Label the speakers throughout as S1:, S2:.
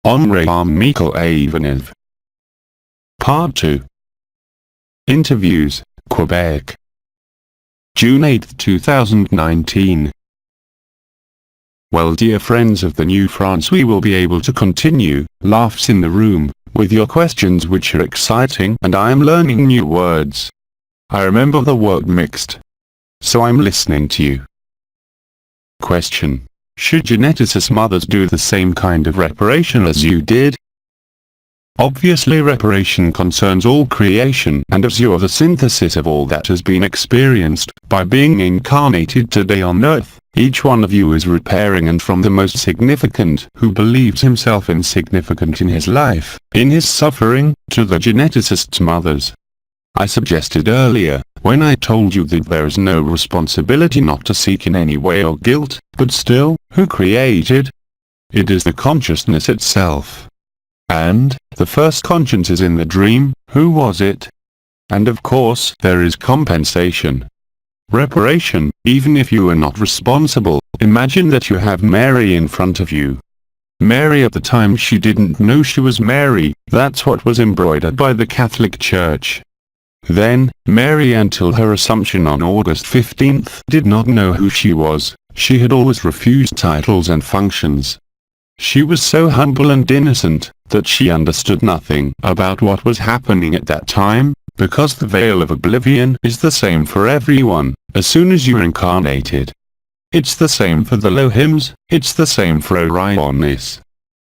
S1: Honoré Michael Aïvanhov. Part 2. Interviews, Quebec. June 8, 2019. Well, dear friends of the New France, we will be able to continue, laughs in the room, with your questions which are exciting, and I am learning new words. I remember the word mixed. So I'm listening to you. Question. Should geneticist mothers do the same kind of reparation as you did? Obviously, reparation concerns all creation, and as you are the synthesis of all that has been experienced, by being incarnated today on earth, each one of you is repairing, and from the most significant, who believes himself insignificant in his life, in his suffering, to the geneticist's mothers. I suggested earlier, when I told you that there is no responsibility not to seek in any way or guilt, but still, who created? It is the consciousness itself. And, the first conscience is in the dream, who was it? And of course, there is compensation. Reparation, even if you are not responsible. Imagine that you have Mary in front of you. Mary at the time she didn't know she was Mary, that's what was embroidered by the Catholic Church. Then, Mary until her Assumption on August 15th did not know who she was. She had always refused titles and functions. She was so humble and innocent, that she understood nothing about what was happening at that time, because the veil of oblivion is the same for everyone, as soon as you're incarnated. It's the same for the Lohims, it's the same for Orionis.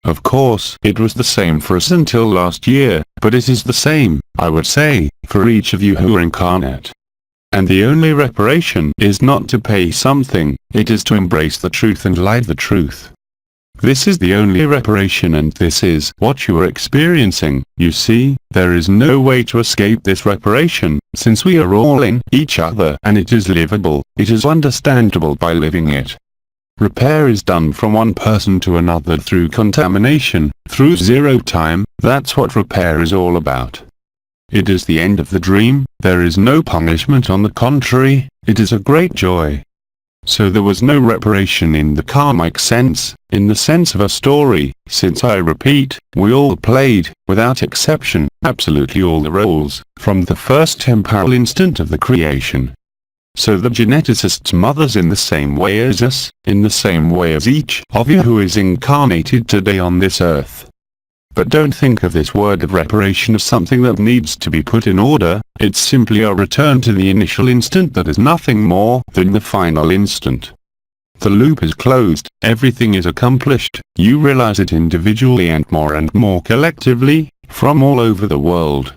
S1: Of course, it was the same for us until last year, but it is the same, I would say, for each of you who are incarnate. And the only reparation is not to pay something, it is to embrace the truth and live the truth. This is the only reparation, and this is what you are experiencing. You see, there is no way to escape this reparation, since we are all in each other, and it is livable, it is understandable by living it. Repair is done from one person to another through contamination, through zero time, that's what repair is all about. It is the end of the dream, there is no punishment, on the contrary, it is a great joy. So there was no reparation in the karmic sense, in the sense of a story, since I repeat, we all played, without exception, absolutely all the roles, from the first temporal instant of the creation. So the geneticist's mothers in the same way as us, in the same way as each of you who is incarnated today on this earth. But don't think of this word of reparation as something that needs to be put in order, it's simply a return to the initial instant that is nothing more than the final instant. The loop is closed, everything is accomplished, you realize it individually and more collectively, from all over the world.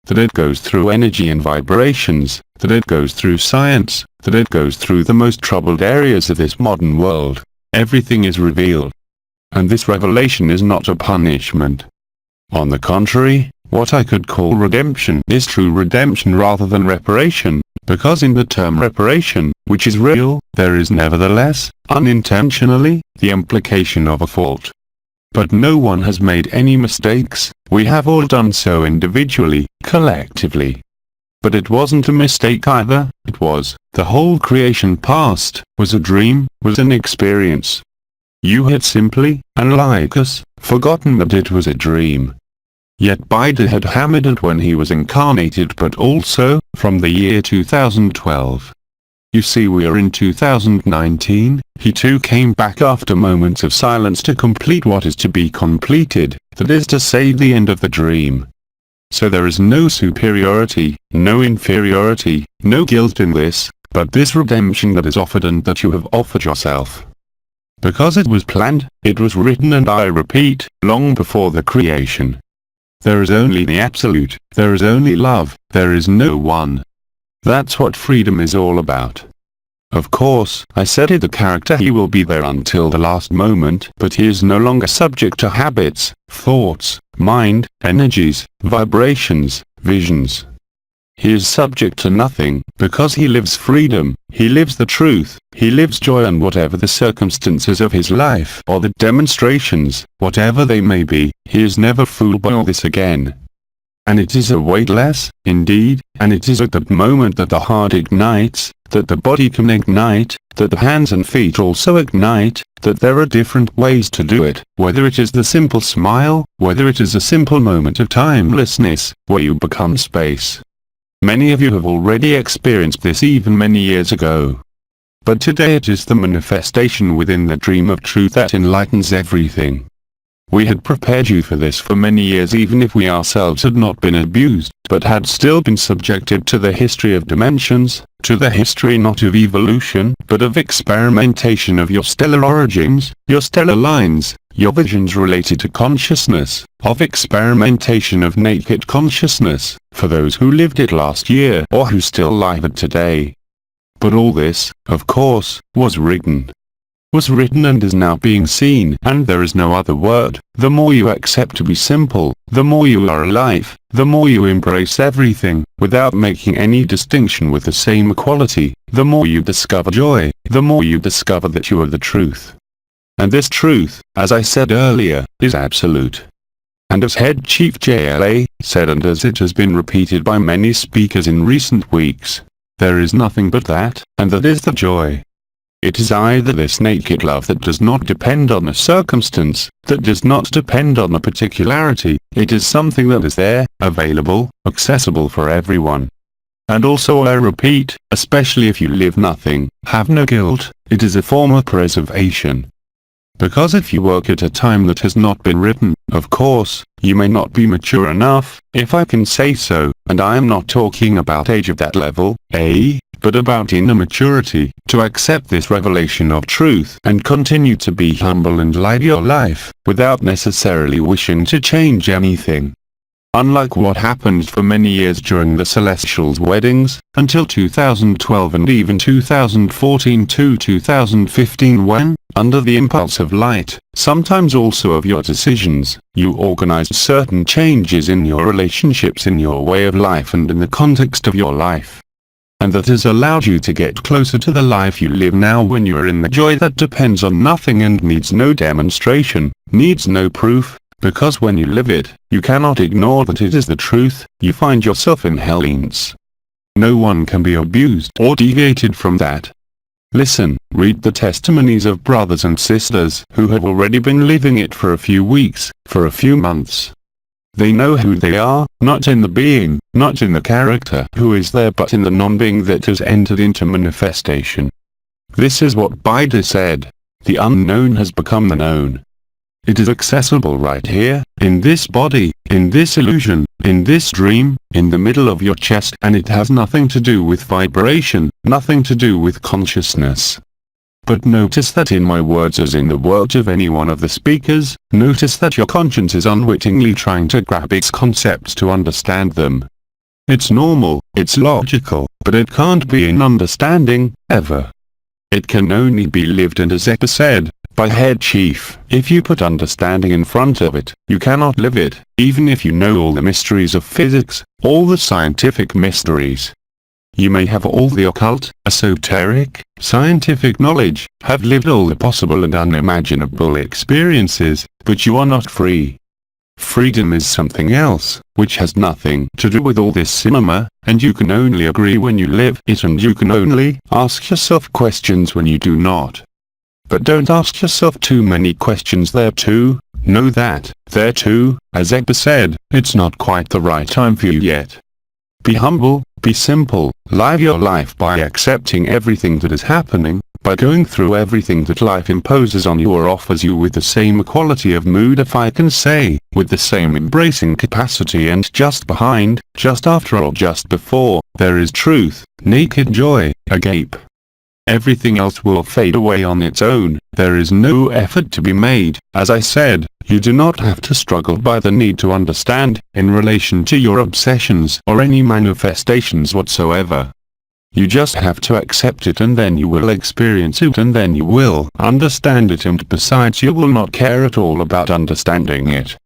S1: That it goes through energy and vibrations, that it goes through science, that it goes through the most troubled areas of this modern world. Everything is revealed. And this revelation is not a punishment. On the contrary, what I could call redemption is true redemption rather than reparation, because in the term reparation, which is real, there is nevertheless, unintentionally, the implication of a fault. But no one has made any mistakes, we have all done so individually, collectively. But it wasn't a mistake either, it was, the whole creation past, was a dream, was an experience. You had simply, unlike us, forgotten that it was a dream. Yet Bida had hammered it when he was incarnated, but also, from the year 2012. You see, we are in 2019, he too came back after moments of silence to complete what is to be completed, that is to say the end of the dream. So there is no superiority, no inferiority, no guilt in this, but this redemption that is offered and that you have offered yourself. Because it was planned, it was written, and I repeat, long before the creation. There is only the absolute, there is only love, there is no one. That's what freedom is all about. Of course, I said it, the character he will be there until the last moment, but he is no longer subject to habits, thoughts, mind, energies, vibrations, visions. He is subject to nothing, because he lives freedom, he lives the truth, he lives joy, and whatever the circumstances of his life or the demonstrations, whatever they may be, he is never fooled by all this again. and it is a weightless, indeed, and it is at that moment that the heart ignites, that the body can ignite, that the hands and feet also ignite, that there are different ways to do it, whether it is the simple smile, whether it is a simple moment of timelessness, where you become space. Many of you have already experienced this even many years ago. But today it is the manifestation within the dream of truth that enlightens everything. We had prepared you for this for many years, even if we ourselves had not been abused, but had still been subjected to the history of dimensions, to the history not of evolution, but of experimentation of your stellar origins, your stellar lines, your visions related to consciousness, of experimentation of naked consciousness, for those who lived it last year or who still live it today. But all this, of course, was written and is now being seen, and there is no other word. The more you accept to be simple, the more you are alive, the more you embrace everything, without making any distinction with the same equality, the more you discover joy, the more you discover that you are the truth. And this truth, as I said earlier, is absolute. And as Head Chief JLA said, and as it has been repeated by many speakers in recent weeks, there is nothing but that, and that is the joy. It is either this naked love that does not depend on a circumstance, that does not depend on a particularity, it is something that is there, available, accessible for everyone. And also I repeat, especially if you live nothing, have no guilt, it is a form of preservation. Because if you work at a time that has not been written, of course, you may not be mature enough, if I can say so, and I am not talking about age of that level, but about inner maturity, to accept this revelation of truth and continue to be humble and live your life, without necessarily wishing to change anything. Unlike what happened for many years during the Celestials' weddings, until 2012 and even 2014 to 2015 when, under the impulse of light, sometimes also of your decisions, you organized certain changes in your relationships, in your way of life and in the context of your life. And that has allowed you to get closer to the life you live now, when you are in the joy that depends on nothing and needs no demonstration, needs no proof, because when you live it, you cannot ignore that it is the truth, you find yourself in hellines. No one can be abused or deviated from that. Listen, read the testimonies of brothers and sisters who have already been living it for a few weeks, for a few months. They know who they are, not in the being, not in the character who is there, but in the non-being that has entered into manifestation. This is what Buddha said, the unknown has become the known. It is accessible right here, in this body, in this illusion, in this dream, in the middle of your chest, and it has nothing to do with vibration, nothing to do with consciousness. But notice that in my words, as in the words of any one of the speakers, notice that your conscience is unwittingly trying to grab its concepts to understand them. It's normal, it's logical, but it can't be in understanding, ever. It can only be lived, and as Epa said, by Head Chief, if you put understanding in front of it, you cannot live it, even if you know all the mysteries of physics, all the scientific mysteries. You may have all the occult, esoteric, scientific knowledge, have lived all the possible and unimaginable experiences, but you are not free. Freedom is something else, which has nothing to do with all this cinema, and you can only agree when you live it, and you can only ask yourself questions when you do not. But don't ask yourself too many questions there too. Know that, there too, as Epa said, it's not quite the right time for you yet. Be humble, be simple, live your life by accepting everything that is happening, by going through everything that life imposes on you or offers you with the same equality of mood, if I can say, with the same embracing capacity, and just behind, just after or just before, there is truth, naked joy, agape. Everything else will fade away on its own, there is no effort to be made, as I said. You do not have to struggle by the need to understand, in relation to your obsessions or any manifestations whatsoever. You just have to accept it, and then you will experience it, and then you will understand it, and besides you will not care at all about understanding it.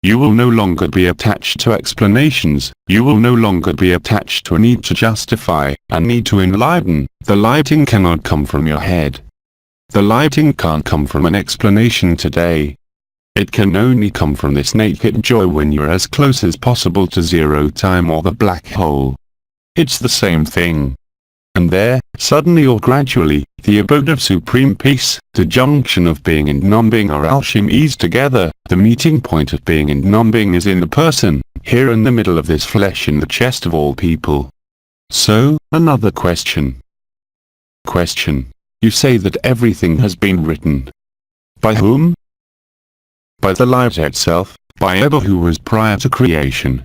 S1: You will no longer be attached to explanations, you will no longer be attached to a need to justify, a need to enlighten. The lighting cannot come from your head. The lighting can't come from an explanation today. It can only come from this naked joy when you're as close as possible to zero time or the black hole. It's the same thing. And there, suddenly or gradually, the abode of supreme peace, the junction of being and non-being are alchemies together, the meeting point of being and non-being is in the person, here in the middle of this flesh in the chest of all people. So, another question. You say that everything has been written. By whom? By the light itself, by Eba who was prior to creation.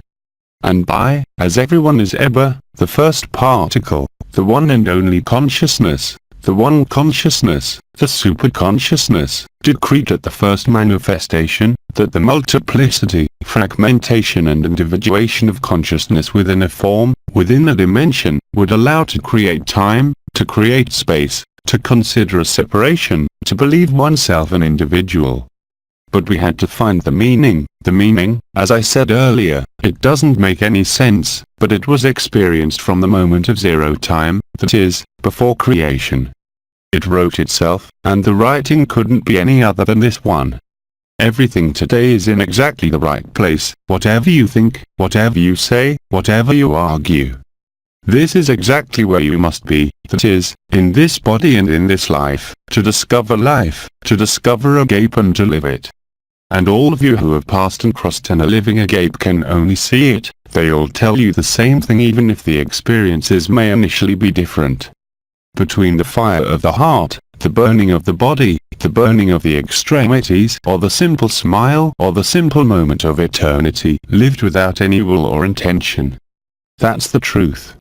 S1: And by, as everyone is Eba, the first particle, the one and only consciousness, the one consciousness, the superconsciousness, decreed at the first manifestation, that the multiplicity, fragmentation and individuation of consciousness within a form, within a dimension, would allow to create time, to create space, to consider a separation, to believe oneself an individual. But we had to find the meaning, as I said earlier, it doesn't make any sense, but it was experienced from the moment of zero time, that is, before creation. It wrote itself, and the writing couldn't be any other than this one. Everything today is in exactly the right place, whatever you think, whatever you say, whatever you argue. This is exactly where you must be, that is, in this body and in this life, to discover life, to discover agape and to live it. And all of you who have passed and crossed and are living agape can only see it, they all tell you the same thing even if the experiences may initially be different. Between the fire of the heart, the burning of the body, the burning of the extremities, or the simple smile, or the simple moment of eternity, lived without any will or intention. That's the truth.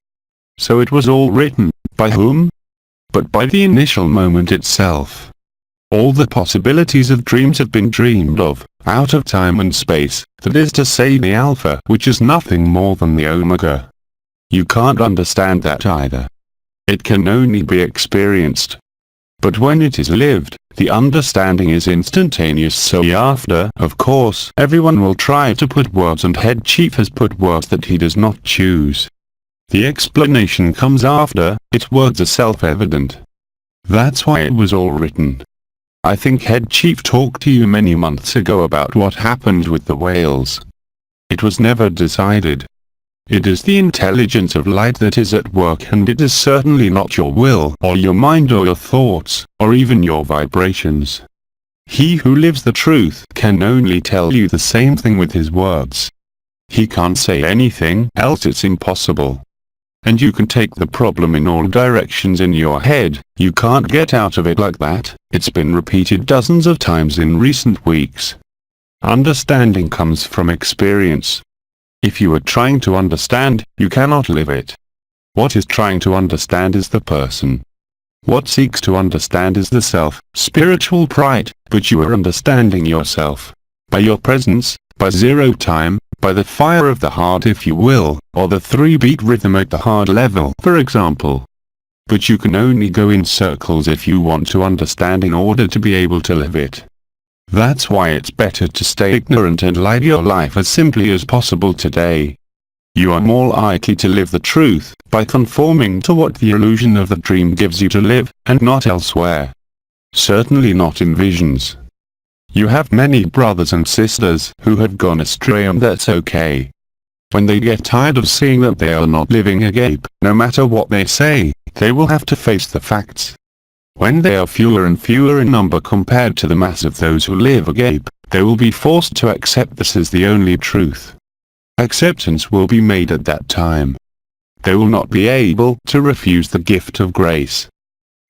S1: So it was all written, by whom? But by the initial moment itself. All the possibilities of dreams have been dreamed of, out of time and space, that is to say the Alpha, which is nothing more than the Omega. You can't understand that either. It can only be experienced. But when it is lived, the understanding is instantaneous, so after, of course, everyone will try to put words and Head Chief has put words that he does not choose. The explanation comes after, its words are self-evident. That's why it was all written. I think Head Chief talked to you many months ago about what happened with the whales. It was never decided. It is the intelligence of light that is at work, and it is certainly not your will, or your mind, or your thoughts, or even your vibrations. He who lives the truth can only tell you the same thing with his words. He can't say anything else, it's impossible. And you can take the problem in all directions in your head, you can't get out of it like that, it's been repeated dozens of times in recent weeks. Understanding comes from experience. If you are trying to understand, you cannot live it. What is trying to understand is the person. What seeks to understand is the self, spiritual pride, but you are understanding yourself. By your presence, by zero time, by the fire of the heart if you will, or the 3-beat rhythm at the heart level, for example. But you can only go in circles if you want to understand in order to be able to live it. That's why it's better to stay ignorant and live your life as simply as possible today. You are more likely to live the truth, by conforming to what the illusion of the dream gives you to live, and not elsewhere. Certainly not in visions. You have many brothers and sisters who have gone astray, and that's okay. When they get tired of seeing that they are not living agape, no matter what they say, they will have to face the facts. When they are fewer and fewer in number compared to the mass of those who live agape, they will be forced to accept this as the only truth. Acceptance will be made at that time. They will not be able to refuse the gift of grace.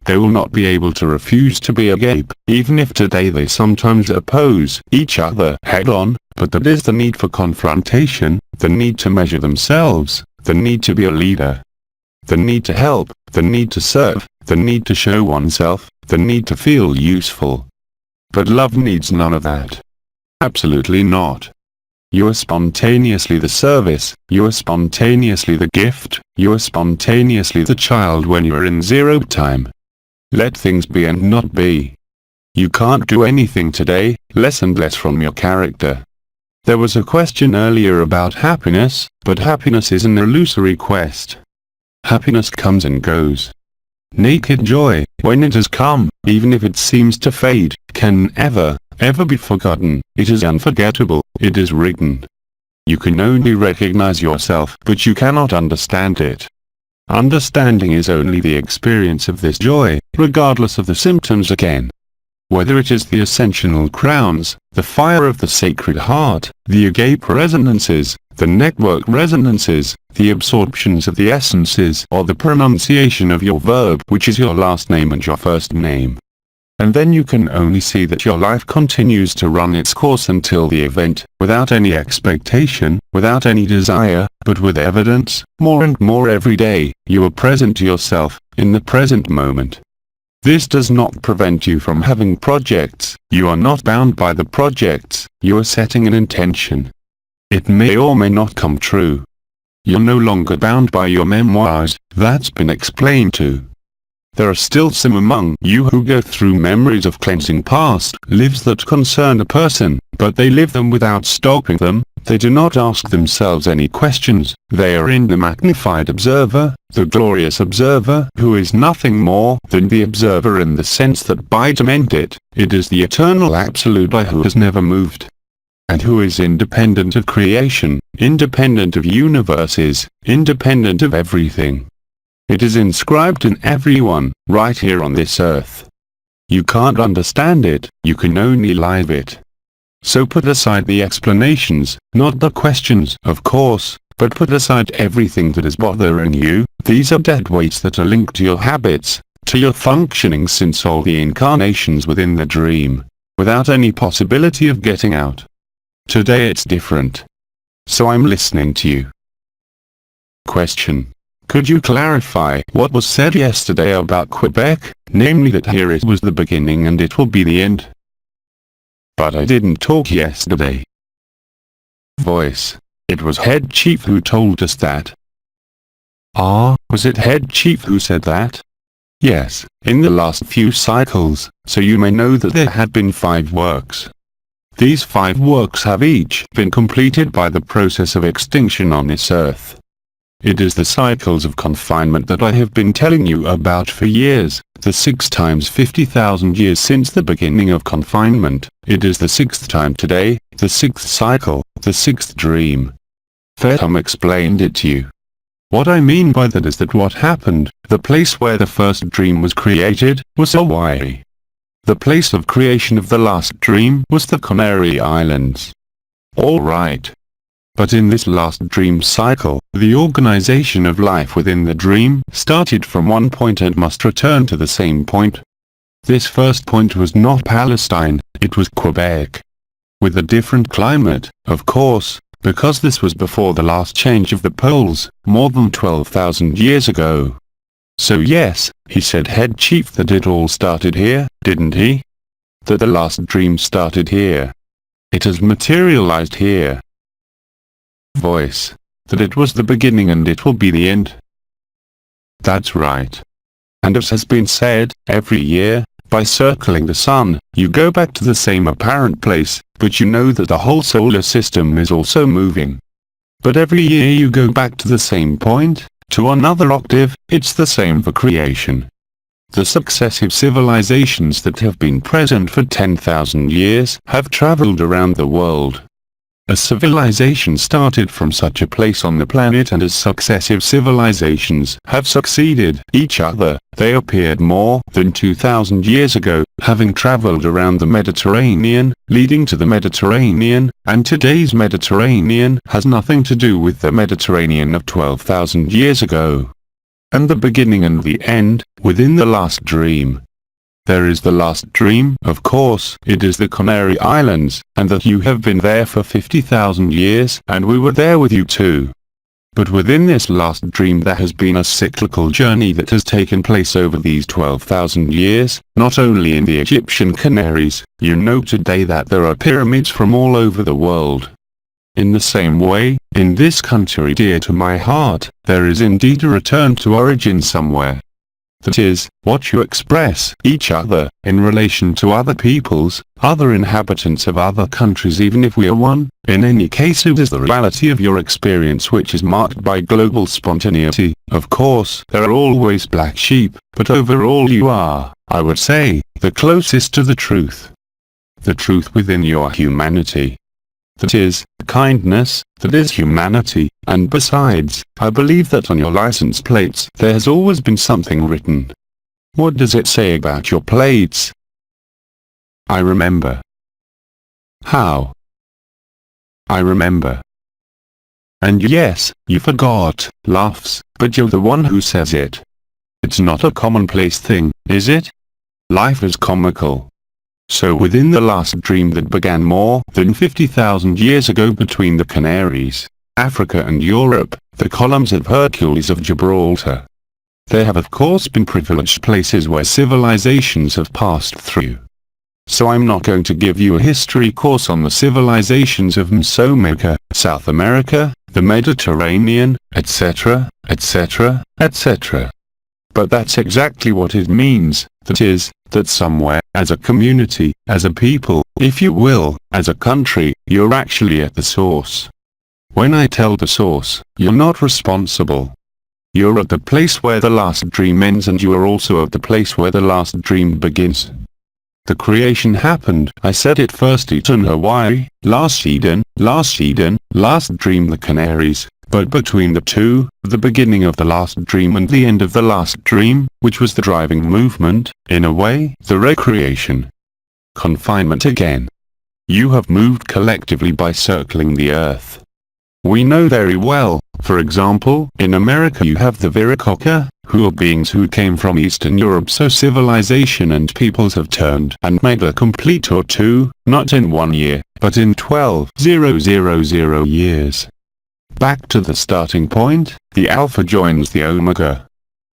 S1: They will not be able to refuse to be agape, even if today they sometimes oppose each other head-on, but that is the need for confrontation, the need to measure themselves, the need to be a leader. The need to help, the need to serve, the need to show oneself, the need to feel useful. But love needs none of that. Absolutely not. You are spontaneously the service, you are spontaneously the gift, you are spontaneously the child when you are in zero time. Let things be and not be. You can't do anything today, less and less from your character. There was a question earlier about happiness, but happiness is an illusory quest. Happiness comes and goes. Naked joy, when it has come, even if it seems to fade, can never, ever be forgotten. It is unforgettable. It is written. You can only recognize yourself, but you cannot understand it. Understanding is only the experience of this joy, regardless of the symptoms again. Whether it is the ascensional crowns, the fire of the sacred heart, the agape resonances, the network resonances, the absorptions of the essences, or the pronunciation of your verb, which is your last name and your first name. And then you can only see that your life continues to run its course until the event, without any expectation, without any desire, but with evidence, more and more every day, you are present to yourself, in the present moment. This does not prevent you from having projects. You are not bound by the projects. You are setting an intention. It may or may not come true. You're no longer bound by your memoirs. That's been explained to. There are still some among you who go through memories of cleansing past lives that concern a person, but they live them without stopping them. They do not ask themselves any questions. They are in the magnified observer, the glorious observer, who is nothing more than the observer in the sense that by it is the eternal absolute I who has never moved, and who is independent of creation, independent of universes, independent of everything. It is inscribed in everyone, right here on this earth. You can't understand it, you can only live it. So put aside the explanations, not the questions, of course, but put aside everything that is bothering you. These are dead weights that are linked to your habits, to your functioning since all the incarnations within the dream, without any possibility of getting out. Today it's different. So I'm listening to you. Question. Could you clarify what was said yesterday about Quebec, namely that here it was the beginning and it will be the end? But I didn't talk yesterday. Voice. It was head chief who told us that. Was it head chief who said that? Yes, in the last few cycles, so you may know that there had been 5 works. These 5 works have each been completed by the process of extinction on this earth. It is the cycles of confinement that I have been telling you about for years, the 6 times 50,000 years since the beginning of confinement. It is the 6th time today, the 6th cycle, the 6th dream. Fathom explained it to you. What I mean by that is that what happened, the place where the first dream was created, was Hawaii. The place of creation of the last dream was the Canary Islands. All right. But in this last dream cycle, the organization of life within the dream started from one point and must return to the same point. This first point was not Palestine, it was Quebec. With a different climate, of course, because this was before the last change of the poles, more than 12,000 years ago. So yes, he said head chief that it all started here, didn't he? That the last dream started here. It has materialized here. Voice. That it was the beginning and it will be the end. That's right. And as has been said, every year, by circling the sun, you go back to the same apparent place, but you know that the whole solar system is also moving. But every year you go back to the same point, to another octave. It's the same for creation. The successive civilizations that have been present for 10,000 years have traveled around the world. A civilization started from such a place on the planet, and as successive civilizations have succeeded each other, they appeared more than 2,000 years ago, having traveled around the Mediterranean, leading to the Mediterranean, and today's Mediterranean has nothing to do with the Mediterranean of 12,000 years ago. And the beginning and the end, within the last dream. There is the last dream, of course, it is the Canary Islands, and that you have been there for 50,000 years, and we were there with you too. But within this last dream there has been a cyclical journey that has taken place over these 12,000 years, not only in the Egyptian Canaries. You know today that there are pyramids from all over the world. In the same way, in this country dear to my heart, there is indeed a return to origin somewhere. That is, what you express each other, in relation to other peoples, other inhabitants of other countries, even if we are one. In any case it is the reality of your experience which is marked by global spontaneity. Of course, there are always black sheep, but overall you are, I would say, the closest to the truth. the truth within your humanity. That is, kindness, that is humanity, and besides, I believe that on your license plates there has always been something written. What does it say about your plates? I remember. How? I remember. And yes, you forgot, laughs, but you're the one who says it. It's not a commonplace thing, is it? Life is comical. So within the last dream that began more than 50,000 years ago between the Canaries, Africa and Europe, the columns of Hercules of Gibraltar. There have of course been privileged places where civilizations have passed through. So I'm not going to give you a history course on the civilizations of Mesoamerica, South America, the Mediterranean, etc., etc., etc. But that's exactly what it means, that is, that somewhere, as a community, as a people, if you will, as a country, you're actually at the source. When I tell the source, you're not responsible. You're at the place where the last dream ends, and you are also at the place where the last dream begins. The creation happened, I said it first Eden Hawaii, last Eden, last dream the Canaries, but between the two, the beginning of the last dream and the end of the last dream, which was the driving movement, in a way, the recreation. Confinement again. You have moved collectively by circling the earth. We know very well, for example, in America you have the Viracocha, who are beings who came from Eastern Europe, so civilization and peoples have turned and made a complete or two, not in 1 year, but in 12,000 years. Back to the starting point, the alpha joins the omega.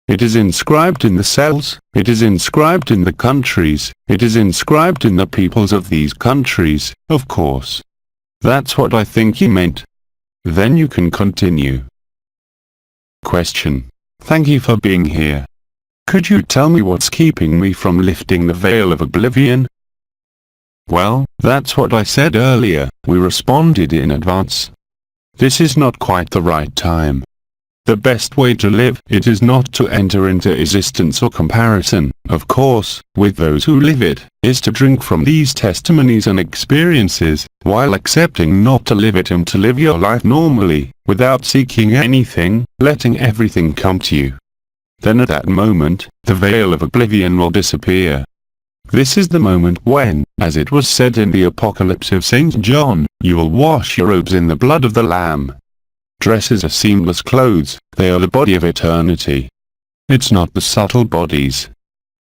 S1: It is inscribed in the cells, it is inscribed in the countries, it is inscribed in the peoples of these countries, of course. That's what I think you meant. Then you can continue. Question. Thank you for being here. Could you tell me what's keeping me from lifting the veil of oblivion? Well, that's what I said earlier, we responded in advance. This is not quite the right time. The best way to live it is not to enter into existence or comparison, of course, with those who live it, is to drink from these testimonies and experiences, while accepting not to live it and to live your life normally, without seeking anything, letting everything come to you. Then at that moment, the veil of oblivion will disappear. This is the moment when, as it was said in the Apocalypse of St. John, you will wash your robes in the blood of the Lamb. Dresses are seamless clothes, they are the body of eternity. It's not the subtle bodies.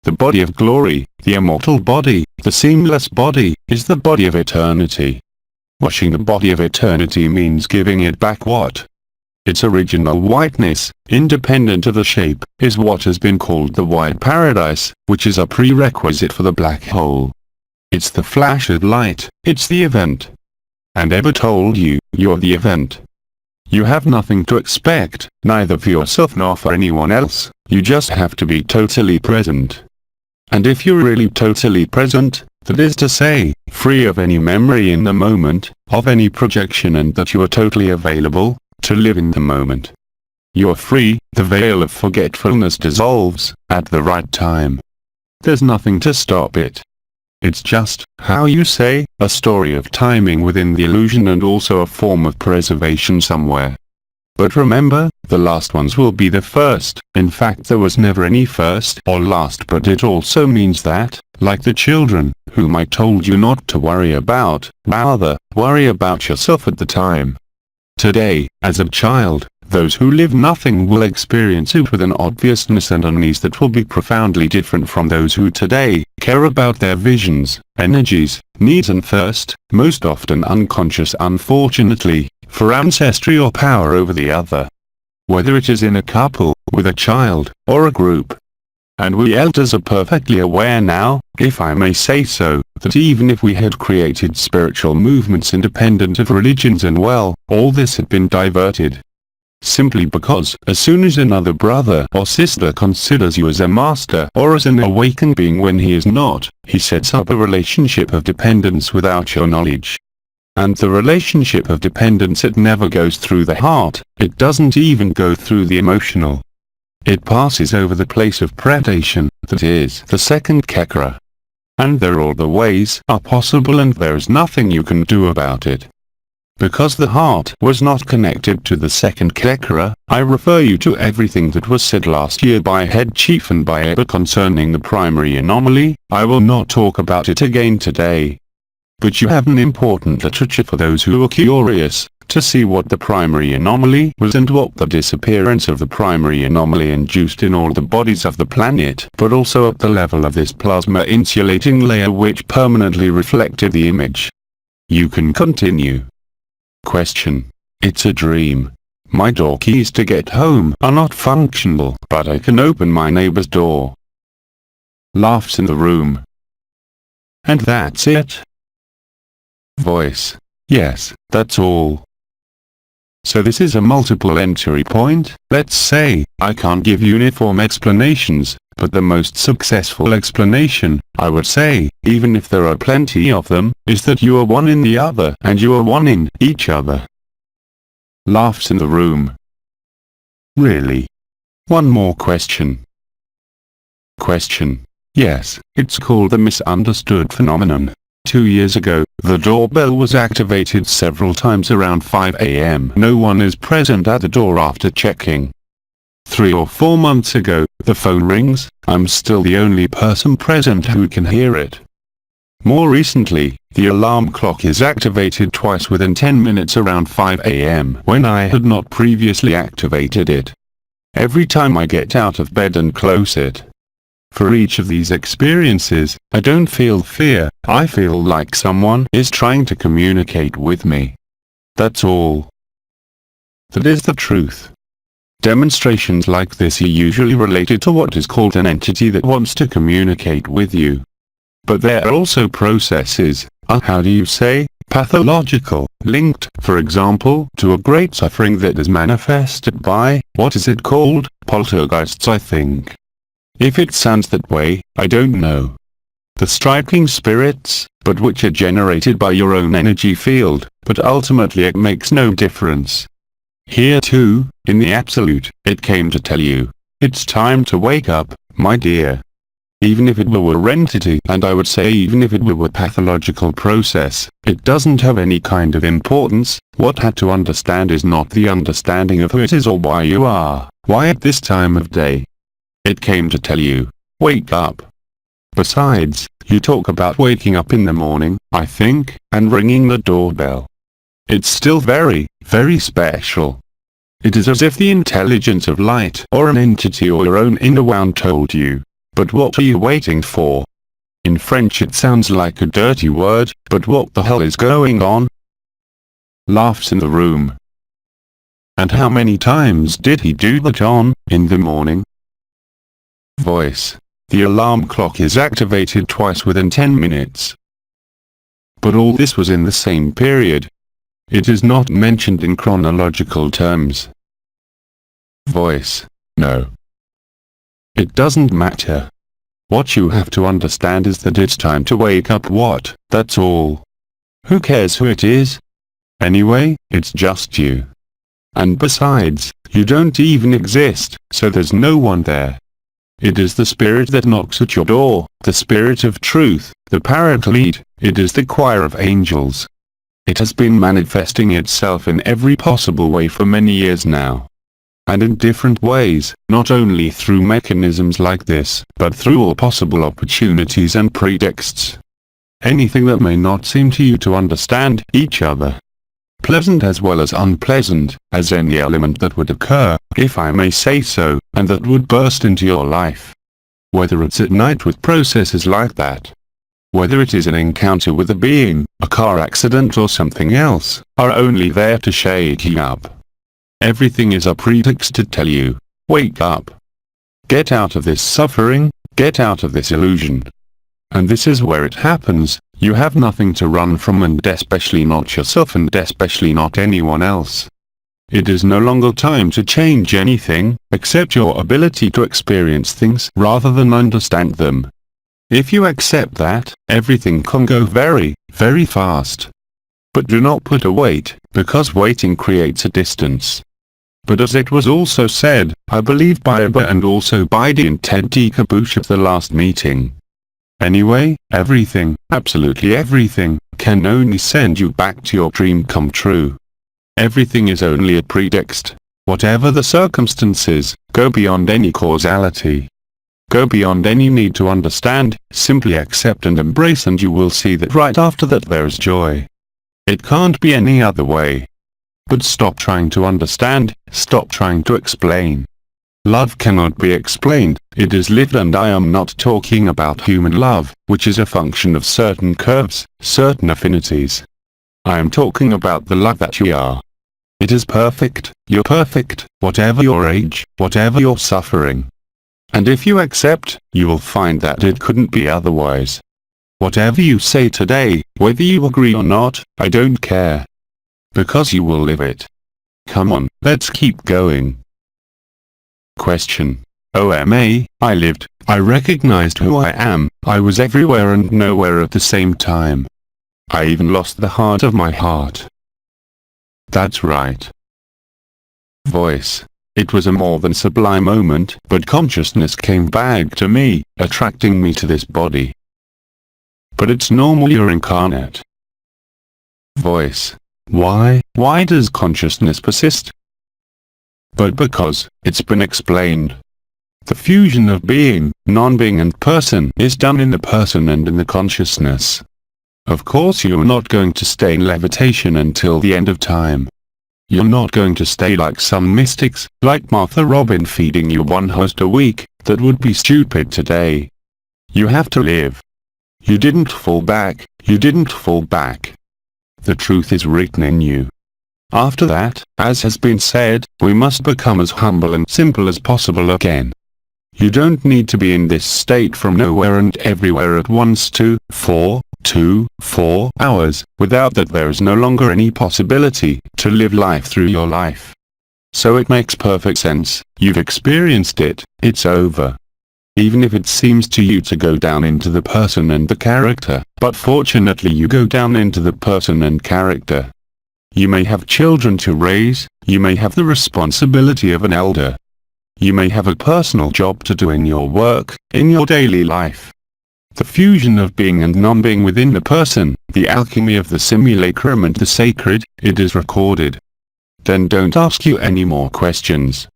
S1: The body of glory, the immortal body, the seamless body, is the body of eternity. Washing the body of eternity means giving it back what? Its original whiteness, independent of the shape, is what has been called the white paradise, which is a prerequisite for the black hole. It's the flash of light, it's the event. And ever told you, you're the event. You have nothing to expect, neither for yourself nor for anyone else, you just have to be totally present. And if you're really totally present, that is to say, free of any memory in the moment, of any projection, and that you are totally available, to live in the moment. You're free, the veil of forgetfulness dissolves, at the right time. There's nothing to stop it. It's just, how you say, a story of timing within the illusion and also a form of preservation somewhere. But remember, the last ones will be the first. In fact, there was never any first or last, but it also means that, like the children, whom I told you not to worry about, rather, worry about yourself at the time. Today, as a child, those who live nothing will experience it with an obviousness and unease that will be profoundly different from those who today care about their visions, energies, needs and thirst, most often unconscious unfortunately, for ancestry or power over the other. Whether it is in a couple, with a child, or a group. And we elders are perfectly aware now, if I may say so, that even if we had created spiritual movements independent of religions and well, all this had been diverted. Simply because, as soon as another brother or sister considers you as a master or as an awakened being when he is not, he sets up a relationship of dependence without your knowledge. And the relationship of dependence, it never goes through the heart, it doesn't even go through the emotional. It passes over the place of predation, that is, the second chakra. And there all the ways are possible and there is nothing you can do about it. Because the heart was not connected to the second chakra, I refer you to everything that was said last year by Head Chief and by Eba concerning the primary anomaly. I will not talk about it again today. But you have an important literature for those who are curious, to see what the primary anomaly was and what the disappearance of the primary anomaly induced in all the bodies of the planet, but also at the level of this plasma insulating layer which permanently reflected the image. You can continue. Question. It's a dream. My door keys to get home are not functional, but I can open my neighbor's door. Laughs in the room. And that's it? Voice. Yes, that's all. So this is a multiple entry point. Let's say, I can't give uniform explanations, but the most successful explanation, I would say, even if there are plenty of them, is that you are one in the other and you are one in each other. Laughs in the room. Really? One more question. Question. Yes, it's called the misunderstood phenomenon. 2 years ago, the doorbell was activated several times around 5 a.m. No one is present at the door after checking. 3 or 4 months ago, the phone rings, I'm still the only person present who can hear it. More recently, the alarm clock is activated twice within 10 minutes around 5 a.m. when I had not previously activated it. Every time I get out of bed and close it. For each of these experiences, I don't feel fear, I feel like someone is trying to communicate with me. That's all. That is the truth. Demonstrations like this are usually related to what is called an entity that wants to communicate with you. But there are also processes, how do you say, pathological, linked, for example, to a great suffering that is manifested by, what is it called, poltergeists I think. If it sounds that way, I don't know. The striking spirits, but which are generated by your own energy field, but ultimately it makes no difference. Here too, in the absolute, it came to tell you, it's time to wake up, my dear. Even if it were entity, and I would say even if it were a pathological process, it doesn't have any kind of importance. What had to understand is not the understanding of who it is or why you are, why at this time of day. It came to tell you, wake up. Besides, you talk about waking up in the morning, I think, and ringing the doorbell. It's still very, very special. It is as if the intelligence of light or an entity or your own inner one told you, but what are you waiting for? In French it sounds like a dirty word, but what the hell is going on? Laughs in the room. And how many times did he do that in the morning? Voice. The alarm clock is activated twice within 10 minutes. But all this was in the same period. It is not mentioned in chronological terms. Voice. No. It doesn't matter. What you have to understand is that it's time to wake up. That's all. Who cares who it is? Anyway, it's just you. And besides, you don't even exist, so there's no one there. It is the spirit that knocks at your door, the spirit of truth, the paraclete, it is the choir of angels. It has been manifesting itself in every possible way for many years now. And in different ways, not only through mechanisms like this, but through all possible opportunities and pretexts. Anything that may not seem to you to understand each other. Pleasant as well as unpleasant, as any element that would occur, if I may say so, and that would burst into your life. Whether it's at night with processes like that, whether it is an encounter with a being, a car accident or something else, are only there to shake you up. Everything is a pretext to tell you, wake up. Get out of this suffering, get out of this illusion. And this is where it happens. You have nothing to run from, and especially not yourself, and especially not anyone else. It is no longer time to change anything, except your ability to experience things rather than understand them. If you accept that, everything can go very, very fast. But do not put a weight, because waiting creates a distance. But as it was also said, I believe by Eba and also by the Ted Caboose at the last meeting, Anyway, everything, absolutely everything, can only send you back to your dream come true. Everything is only a pretext. Whatever the circumstances, go beyond any causality. Go beyond any need to understand, simply accept and embrace, and you will see that right after that there is joy. It can't be any other way. But stop trying to understand, stop trying to explain. Love cannot be explained, it is lived, and I am not talking about human love, which is a function of certain curves, certain affinities. I am talking about the love that you are. It is perfect, you're perfect, whatever your age, whatever your suffering. And if you accept, you will find that it couldn't be otherwise. Whatever you say today, whether you agree or not, I don't care. Because you will live it. Come on, let's keep going. Question. OMA, I lived, I recognized who I am, I was everywhere and nowhere at the same time. I even lost the heart of my heart. That's right. Voice. It was a more than sublime moment, but consciousness came back to me, attracting me to this body. But it's normal, you're incarnate. Voice. Why does consciousness persist? But because, it's been explained. The fusion of being, non-being and person is done in the person and in the consciousness. Of course you are not going to stay in levitation until the end of time. You're not going to stay like some mystics, like Martha Robin feeding you one host a week. That would be stupid today. You have to live. You didn't fall back, you didn't fall back. The truth is written in you. After that, as has been said, we must become as humble and simple as possible again. You don't need to be in this state from nowhere and everywhere at once 4 hours, without that there is no longer any possibility to live life through your life. So it makes perfect sense, you've experienced it, it's over. Even if it seems to you to go down into the person and the character, but fortunately you go down into the person and character. You may have children to raise, you may have the responsibility of an elder. You may have a personal job to do in your work, in your daily life. The fusion of being and non-being within the person, the alchemy of the simulacrum and the sacred, it is recorded. Then don't ask you any more questions.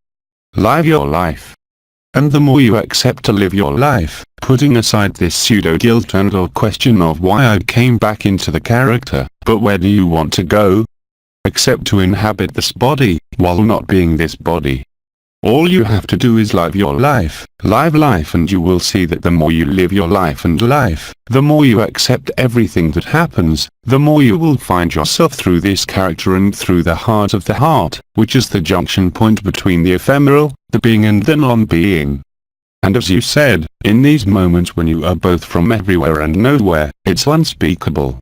S1: Live your life. And the more you accept to live your life, putting aside this pseudo-guilt and or question of why I came back into the character, but where do you want to go? Accept to inhabit this body, while not being this body. All you have to do is live your life, live life, and you will see that the more you live your life and life, the more you accept everything that happens, the more you will find yourself through this character and through the heart of the heart, which is the junction point between the ephemeral, the being and the non-being. And as you said, in these moments when you are both from everywhere and nowhere, it's unspeakable.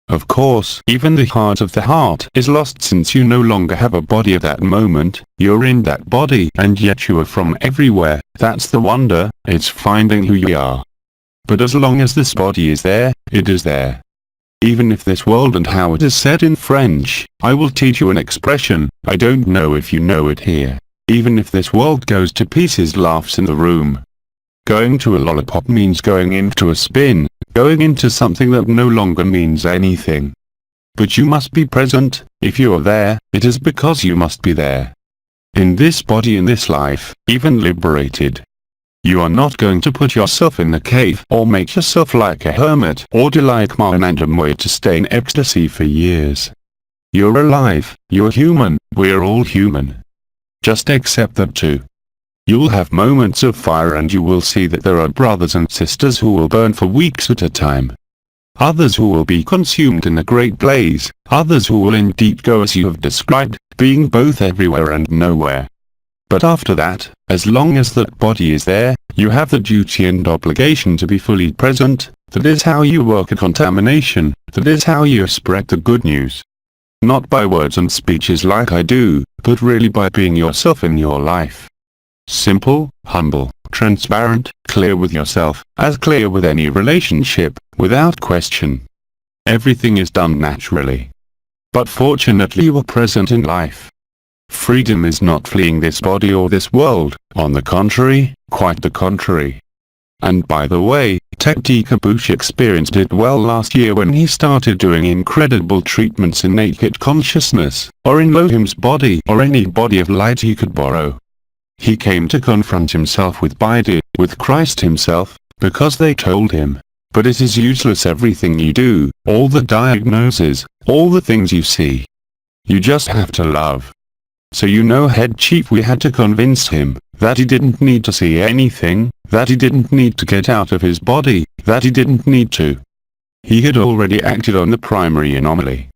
S1: Of course, even the heart of the heart is lost since you no longer have a body at that moment, you're in that body and yet you are from everywhere. That's the wonder, it's finding who you are. But as long as this body is there, it is there. Even if this world, and how it is said in French, I will teach you an expression, I don't know if you know it here. Even if this world goes to pieces, laughs in the room. Going to a lollipop means going into a spin, going into something that no longer means anything. But you must be present, if you are there, it is because you must be there. In this body, in this life, even liberated. You are not going to put yourself in a cave or make yourself like a hermit or like Mahanandamway to stay in ecstasy for years. You're alive, you're human, we're all human. Just accept that too. You'll have moments of fire and you will see that there are brothers and sisters who will burn for weeks at a time. Others who will be consumed in a great blaze, others who will indeed go as you have described, being both everywhere and nowhere. But after that, as long as that body is there, you have the duty and obligation to be fully present. That is how you work a contamination, that is how you spread the good news. Not by words and speeches like I do, but really by being yourself in your life. Simple, humble, transparent, clear with yourself, as clear with any relationship, without question. Everything is done naturally. But fortunately you are present in life. Freedom is not fleeing this body or this world, on the contrary, quite the contrary. And by the way, Teddy Kabush experienced it well last year when he started doing incredible treatments in naked consciousness, or in Elohim's body, or any body of light he could borrow. He came to confront himself with Baidu, with Christ himself, because they told him, "But it is useless everything you do, all the diagnoses, all the things you see. You just have to love." So head chief, we had to convince him that he didn't need to see anything, that he didn't need to get out of his body, that he didn't need to. He had already acted on the primary anomaly.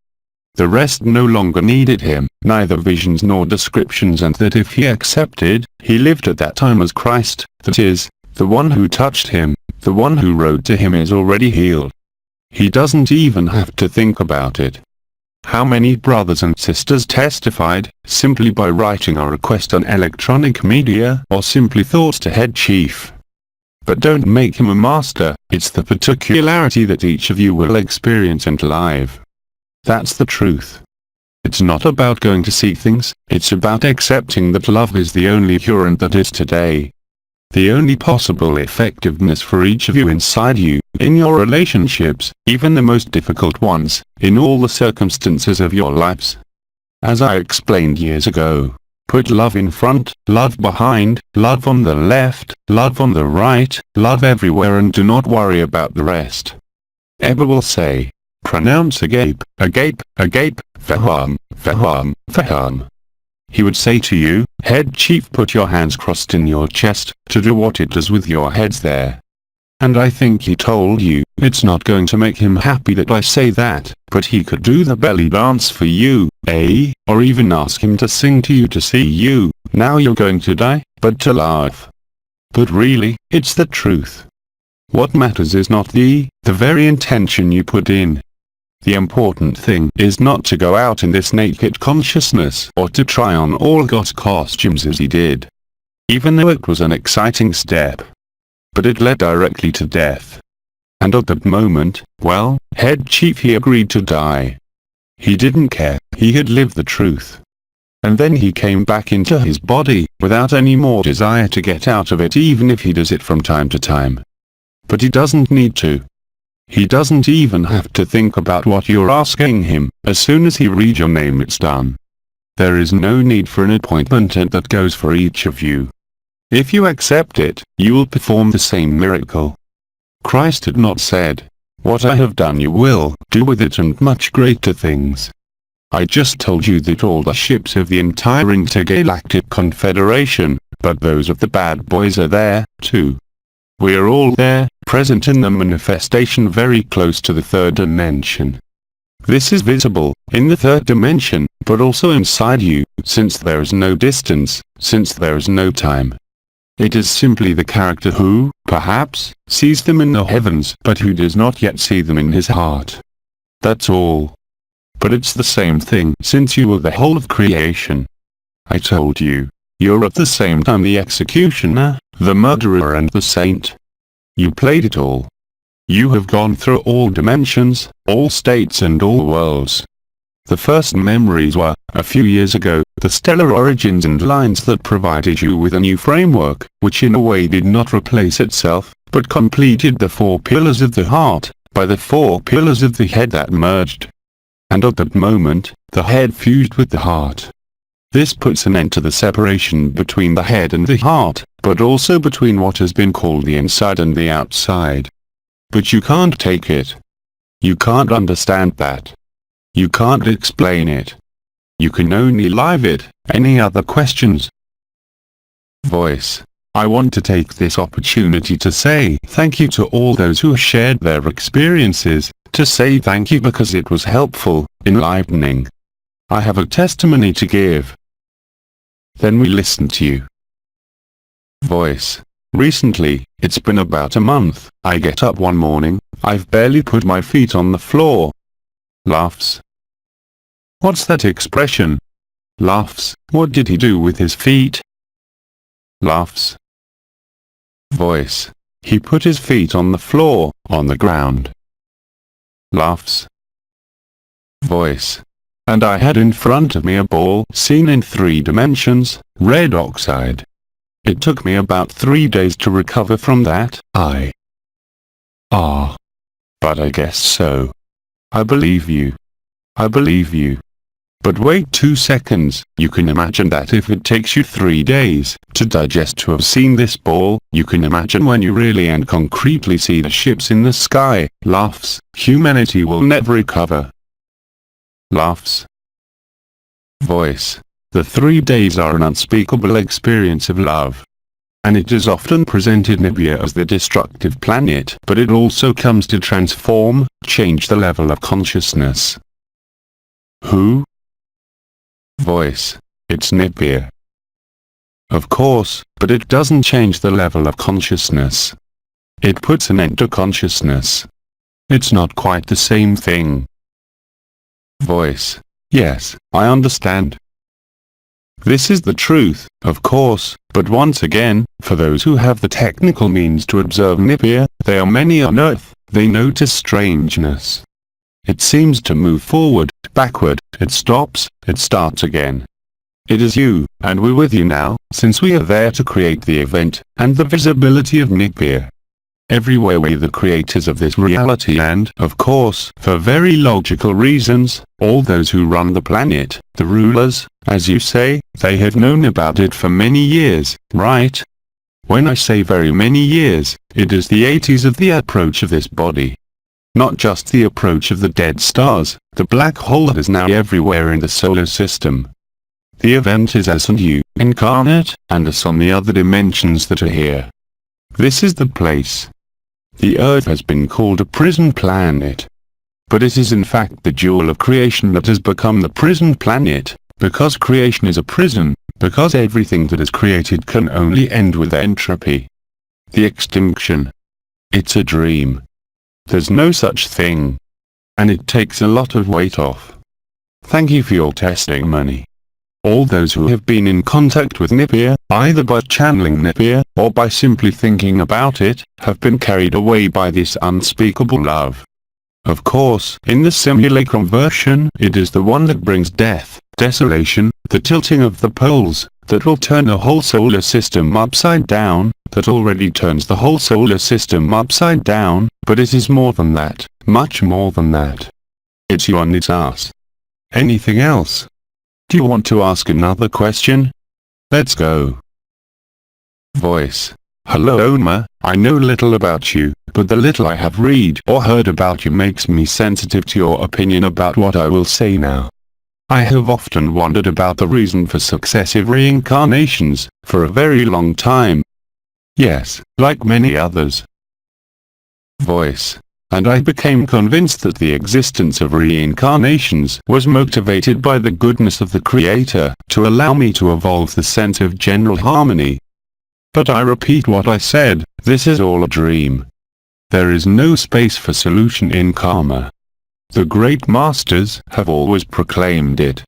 S1: The rest no longer needed him, neither visions nor descriptions, and that if he accepted, he lived at that time as Christ, that is, the one who touched him, the one who wrote to him is already healed. He doesn't even have to think about it. How many brothers and sisters testified, simply by writing a request on electronic media, or simply thoughts to head chief? But don't make him a master, it's the particularity that each of you will experience and live. That's the truth. It's not about going to see things, it's about accepting that love is the only cure and that is today. The only possible effectiveness for each of you inside you, in your relationships, even the most difficult ones, in all the circumstances of your lives. As I explained years ago, put love in front, love behind, love on the left, love on the right, love everywhere, and do not worry about the rest. Eber will say, pronounce agape, agape, agape, faham, faham, faham. He would say to you, head chief, put your hands crossed in your chest, to do what it does with your heads there. And I think he told you, it's not going to make him happy that I say that, but he could do the belly dance for you, or even ask him to sing to you to see you, now you're going to die, but to laugh. But really, it's the truth. What matters is not the very intention you put in. The important thing is not to go out in this naked consciousness or to try on all God's costumes as he did. Even though it was an exciting step. But it led directly to death. And at that moment, well, head chief, he agreed to die. He didn't care, he had lived the truth. And then he came back into his body, without any more desire to get out of it, even if he does it from time to time. But he doesn't need to. He doesn't even have to think about what you're asking him, as soon as he reads your name it's done. There is no need for an appointment, and that goes for each of you. If you accept it, you will perform the same miracle. Christ had not said, "What I have done you will do with it, and much greater things." I just told you that all the ships of the entire intergalactic confederation, but those of the bad boys are there, too. We are all there, present in the manifestation, very close to the third dimension. This is visible, in the third dimension, but also inside you, since there is no distance, since there is no time. It is simply the character who, perhaps, sees them in the heavens, but who does not yet see them in his heart. That's all. But it's the same thing, since you are the whole of creation. I told you, you're at the same time the executioner, the murderer, and the saint. You played it all. You have gone through all dimensions, all states, and all worlds. The first memories were, a few years ago, the stellar origins and lines that provided you with a new framework, which in a way did not replace itself, but completed the 4 pillars of the heart, by the 4 pillars of the head that merged. And at that moment, the head fused with the heart. This puts an end to the separation between the head and the heart, but also between what has been called the inside and the outside. But you can't take it. You can't understand that. You can't explain it. You can only live it. Any other questions? Voice. I want to take this opportunity to say thank you to all those who shared their experiences, to say thank you because it was helpful, enlightening. I have a testimony to give. Then we listen to you. Voice. Recently, it's been about a month, I get up one morning, I've barely put my feet on the floor. Laughs. What's that expression? Laughs. What did he do with his feet? Laughs. Voice. He put his feet on the floor, on the ground. Laughs. Voice. And I had in front of me a ball seen in 3 dimensions, red oxide. It took me about 3 days to recover from that. But I guess so. I believe you. I believe you. But wait 2 seconds, you can imagine that if it takes you 3 days to digest to have seen this ball, you can imagine when you really and concretely see the ships in the sky. Laughs. Humanity will never recover. Laughs. Voice. The 3 days are an unspeakable experience of love. And it is often presented Nibia as the destructive planet, but it also comes to transform, change the level of consciousness. Who? Voice. It's Nibia. Of course, but it doesn't change the level of consciousness. It puts an end to consciousness. It's not quite the same thing. Voice. Yes, I understand. This is the truth, of course, but once again, for those who have the technical means to observe Nibia, there are many on Earth, they notice strangeness. It seems to move forward, backward, it stops, it starts again. It is you, and we're with you now, since we are there to create the event, and the visibility of Nibia. Everywhere we're the creators of this reality and, of course, for very logical reasons, all those who run the planet, the rulers, as you say, they have known about it for many years, right? When I say very many years, it is the 80s of the approach of this body. Not just the approach of the dead stars, the black hole that is now everywhere in the solar system. The event is us and you, incarnate, and us on the other dimensions that are here. This is the place. The Earth has been called a prison planet. But it is in fact the jewel of creation that has become the prison planet, because creation is a prison, because everything that is created can only end with entropy. The extinction. It's a dream. There's no such thing. And it takes a lot of weight off. Thank you for your testimony. All those who have been in contact with Nibia, either by channeling Nibia, or by simply thinking about it, have been carried away by this unspeakable love. Of course, in the simulacrum version, it is the one that brings death, desolation, the tilting of the poles, that will turn the whole solar system upside down, that already turns the whole solar system upside down, but it is more than that, much more than that. It's you and it's us. Anything else? Do you want to ask another question? Let's go. Voice. Hello Oma, I know little about you, but the little I have read or heard about you makes me sensitive to your opinion about what I will say now. I have often wondered about the reason for successive reincarnations, for a very long time. Yes, like many others. Voice. And I became convinced that the existence of reincarnations was motivated by the goodness of the Creator, to allow me to evolve the sense of general harmony. But I repeat what I said, this is all a dream. There is no space for solution in karma. The great masters have always proclaimed it.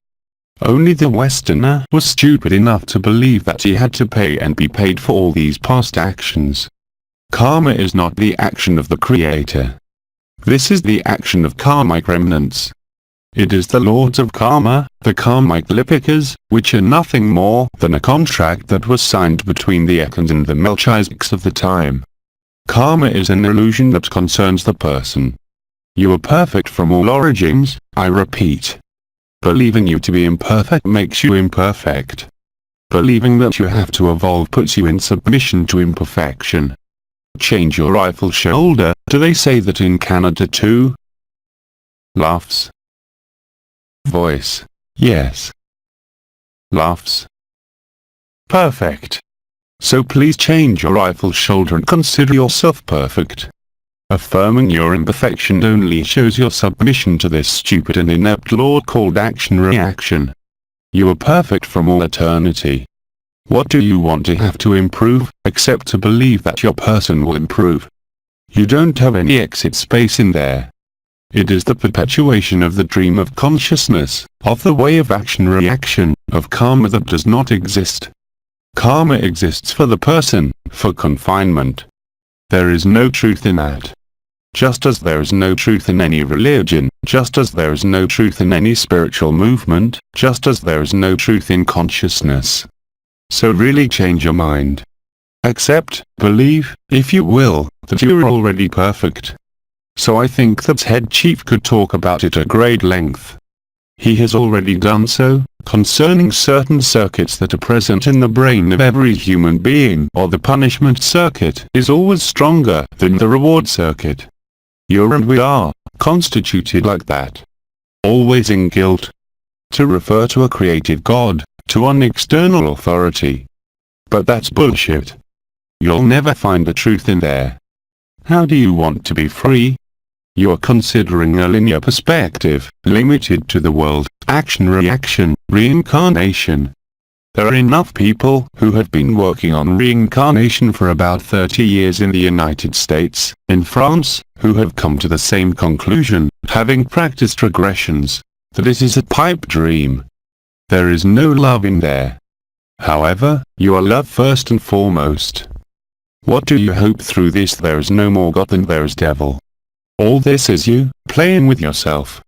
S1: Only the Westerner was stupid enough to believe that he had to pay and be paid for all these past actions. Karma is not the action of the Creator. This is the action of karmic remnants. It is the lords of karma, the karmic lipikas, which are nothing more than a contract that was signed between the Ekans and the Melchisedeks of the time. Karma is an illusion that concerns the person. You are perfect from all origins, I repeat. Believing you to be imperfect makes you imperfect. Believing that you have to evolve puts you in submission to imperfection. Change your rifle shoulder, do they say that in Canada too? Laughs. Voice. Yes. Laughs. Perfect. So please change your rifle shoulder and consider yourself perfect. Affirming your imperfection only shows your submission to this stupid and inept law called action-reaction. You are perfect from all eternity. What do you want to have to improve, except to believe that your person will improve? You don't have any exit space in there. It is the perpetuation of the dream of consciousness, of the way of action-reaction, of karma that does not exist. Karma exists for the person, for confinement. There is no truth in that. Just as there is no truth in any religion, just as there is no truth in any spiritual movement, just as there is no truth in consciousness. So really change your mind. Accept, believe, if you will, that you are already perfect. So I think that head chief could talk about it at great length. He has already done so, concerning certain circuits that are present in the brain of every human being, or the punishment circuit is always stronger than the reward circuit. You and we are constituted like that. Always in guilt. To refer to a created God, to an external authority. But that's bullshit. You'll never find the truth in there. How do you want to be free? You're considering a linear perspective, limited to the world, action-reaction, reincarnation. There are enough people who have been working on reincarnation for about 30 years in the United States, in France, who have come to the same conclusion, having practiced regressions, that it is a pipe dream. There is no love in there. However, you are love first and foremost. What do you hope through this? There is no more God than there is devil. All this is you, playing with yourself.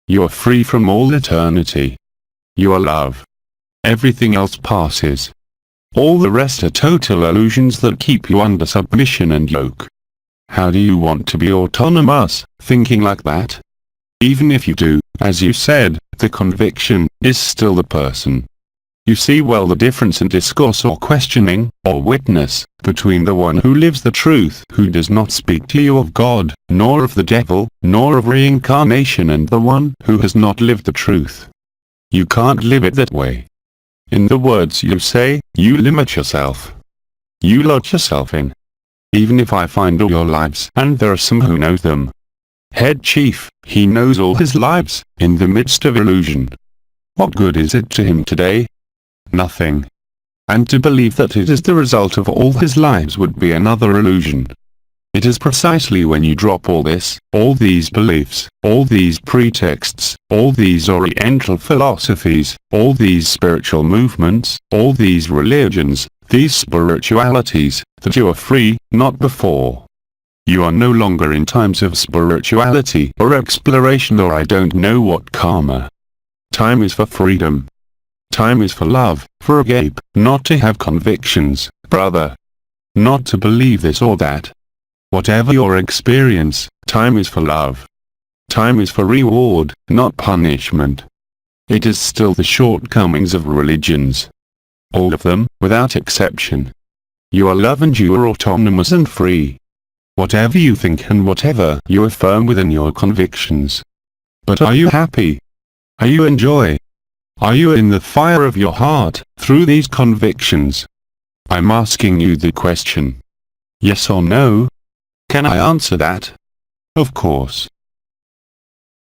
S1: You are free from all eternity. You are love. Everything else passes. All the rest are total illusions that keep you under submission and yoke. How do you want to be autonomous, thinking like that? Even if you do, as you said, the conviction is still the person. You see well the difference in discourse or questioning, or witness, between the one who lives the truth, who does not speak to you of God, nor of the devil, nor of reincarnation, and the one who has not lived the truth. You can't live it that way. In the words you say, you limit yourself. You lock yourself in. Even if I find all your lives, and there are some who know them. Head chief, he knows all his lives, in the midst of illusion. What good is it to him today? Nothing. And to believe that it is the result of all his lives would be another illusion. It is precisely when you drop all this, all these beliefs, all these pretexts, all these oriental philosophies, all these spiritual movements, all these religions, these spiritualities, that you are free, not before. You are no longer in times of spirituality or exploration or I don't know what karma. Time is for freedom. Time is for love, for agape, not to have convictions, brother. Not to believe this or that. Whatever your experience, time is for love. Time is for reward, not punishment. It is still the shortcomings of religions. All of them, without exception. You are love and you are autonomous and free. Whatever you think and whatever you affirm within your convictions. But are you happy? Are you in joy? Are you in the fire of your heart, through these convictions? I'm asking you the question. Yes or no? Can I answer that? Of course.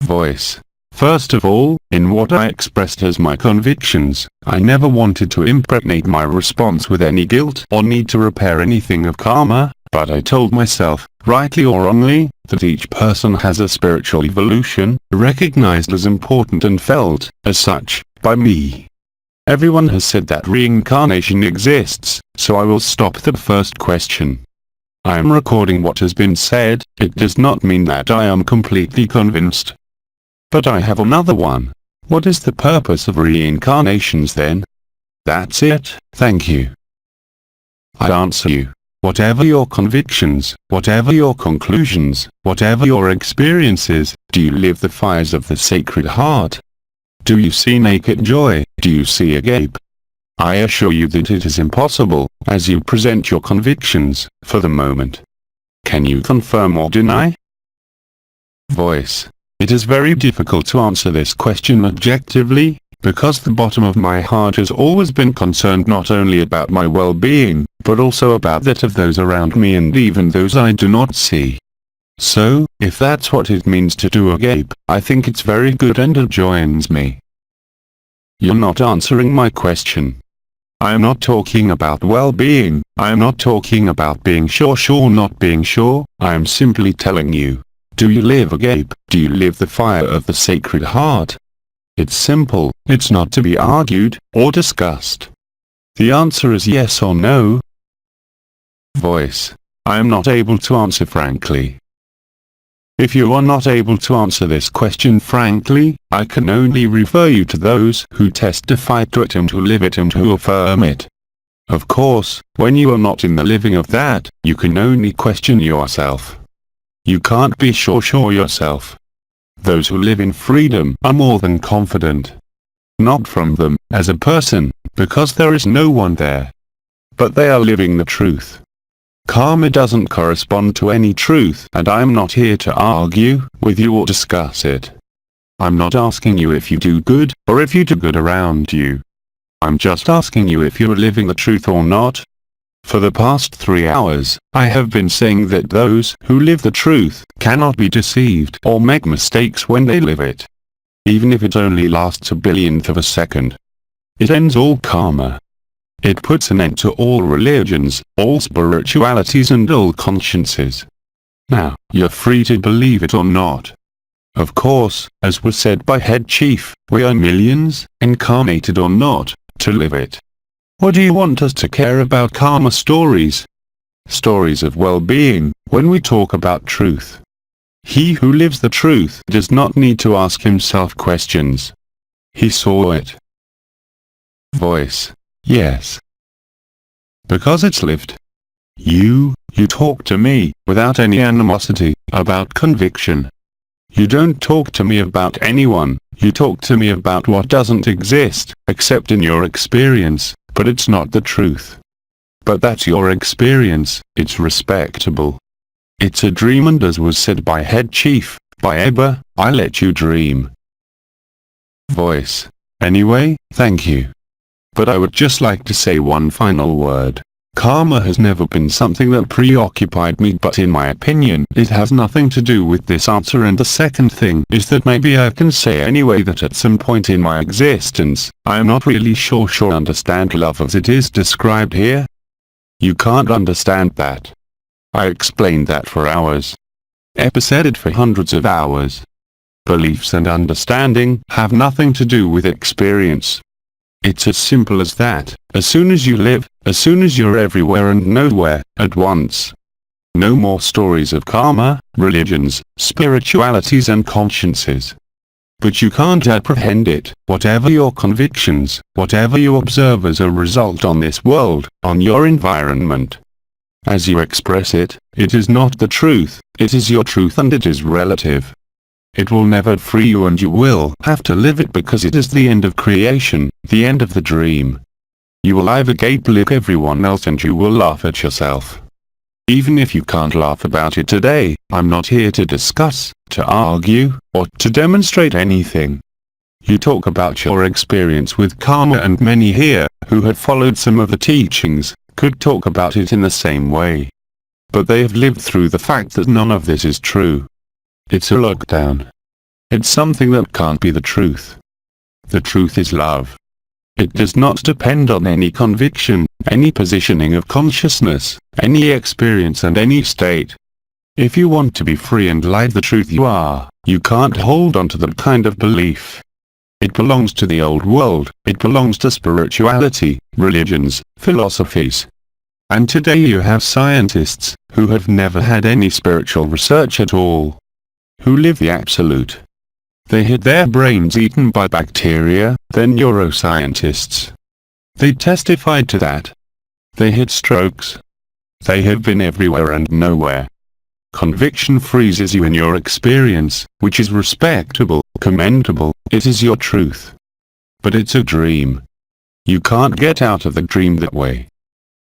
S1: Voice. First of all, in what I expressed as my convictions, I never wanted to impregnate my response with any guilt or need to repair anything of karma, but I told myself, rightly or wrongly, that each person has a spiritual evolution, recognized as important and felt, as such, by me. Everyone has said that reincarnation exists, so I will stop the first question. I am recording what has been said, it does not mean that I am completely convinced. But I have another one. What is the purpose of reincarnations then? That's it, thank you. I answer you. Whatever your convictions, whatever your conclusions, whatever your experiences, do you live the fires of the Sacred Heart? Do you see naked joy? Do you see agape? I assure you that it is impossible, as you present your convictions, for the moment. Can you confirm or deny? Voice. It is very difficult to answer this question objectively, because the bottom of my heart has always been concerned not only about my well-being, but also about that of those around me and even those I do not see. So, if that's what it means to do agape, I think it's very good and it joins me. You're not answering my question. I am not talking about well-being, I am not talking about being sure not being sure, I am simply telling you. Do you live agape? Do you live the fire of the Sacred Heart? It's simple, it's not to be argued, or discussed. The answer is yes or no. Voice. I am not able to answer frankly. If you are not able to answer this question frankly, I can only refer you to those who testify to it and who live it and who affirm it. Of course, when you are not in the living of that, you can only question yourself. You can't be sure yourself. Those who live in freedom are more than confident. Not from them, as a person, because there is no one there. But they are living the truth. Karma doesn't correspond to any truth, and I'm not here to argue with you or discuss it. I'm not asking you if you do good, or if you do good around you. I'm just asking you if you're living the truth or not. For the past 3 hours, I have been saying that those who live the truth cannot be deceived or make mistakes when they live it. Even if it only lasts a billionth of a second. It ends all karma. It puts an end to all religions, all spiritualities and all consciences. Now, you're free to believe it or not. Of course, as was said by Head Chief, we are millions, incarnated or not, to live it. What do you want us to care about karma stories? Stories of well-being, when we talk about truth. He who lives the truth does not need to ask himself questions. He saw it. Voice. Yes. Because it's lived. You talk to me, without any animosity, about conviction. You don't talk to me about anyone, you talk to me about what doesn't exist, except in your experience, but it's not the truth. But that's your experience, it's respectable. It's a dream, and as was said by Head Chief, by Eba, I let you dream. Voice. Anyway, thank you. But I would just like to say one final word. Karma has never been something that preoccupied me, but in my opinion, it has nothing to do with this answer. And the second thing is that maybe I can say anyway that at some point in my existence, I am not really sure understand love as it is described here. You can't understand that. I explained that for hours. Epa said it for hundreds of hours. Beliefs and understanding have nothing to do with experience. It's as simple as that. As soon as you live, as soon as you're everywhere and nowhere, at once. No more stories of karma, religions, spiritualities and consciences. But you can't apprehend it, whatever your convictions, whatever you observe as a result on this world, on your environment. As you express it, it is not the truth, it is your truth and it is relative. It will never free you and you will have to live it because it is the end of creation, the end of the dream. You will either gape like everyone else and you will laugh at yourself. Even if you can't laugh about it today, I'm not here to discuss, to argue, or to demonstrate anything. You talk about your experience with karma, and many here, who have followed some of the teachings, could talk about it in the same way. But they have lived through the fact that none of this is true. It's a lockdown. It's something that can't be the truth. The truth is love. It does not depend on any conviction, any positioning of consciousness, any experience and any state. If you want to be free and live the truth you are, you can't hold on to that kind of belief. It belongs to the old world, it belongs to spirituality, religions, philosophies. And today you have scientists, who have never had any spiritual research at all. Who live the absolute. They had their brains eaten by bacteria, they're neuroscientists. They testified to that. They had strokes. They have been everywhere and nowhere. Conviction freezes you in your experience, which is respectable, commendable, it is your truth. But it's a dream. You can't get out of the dream that way.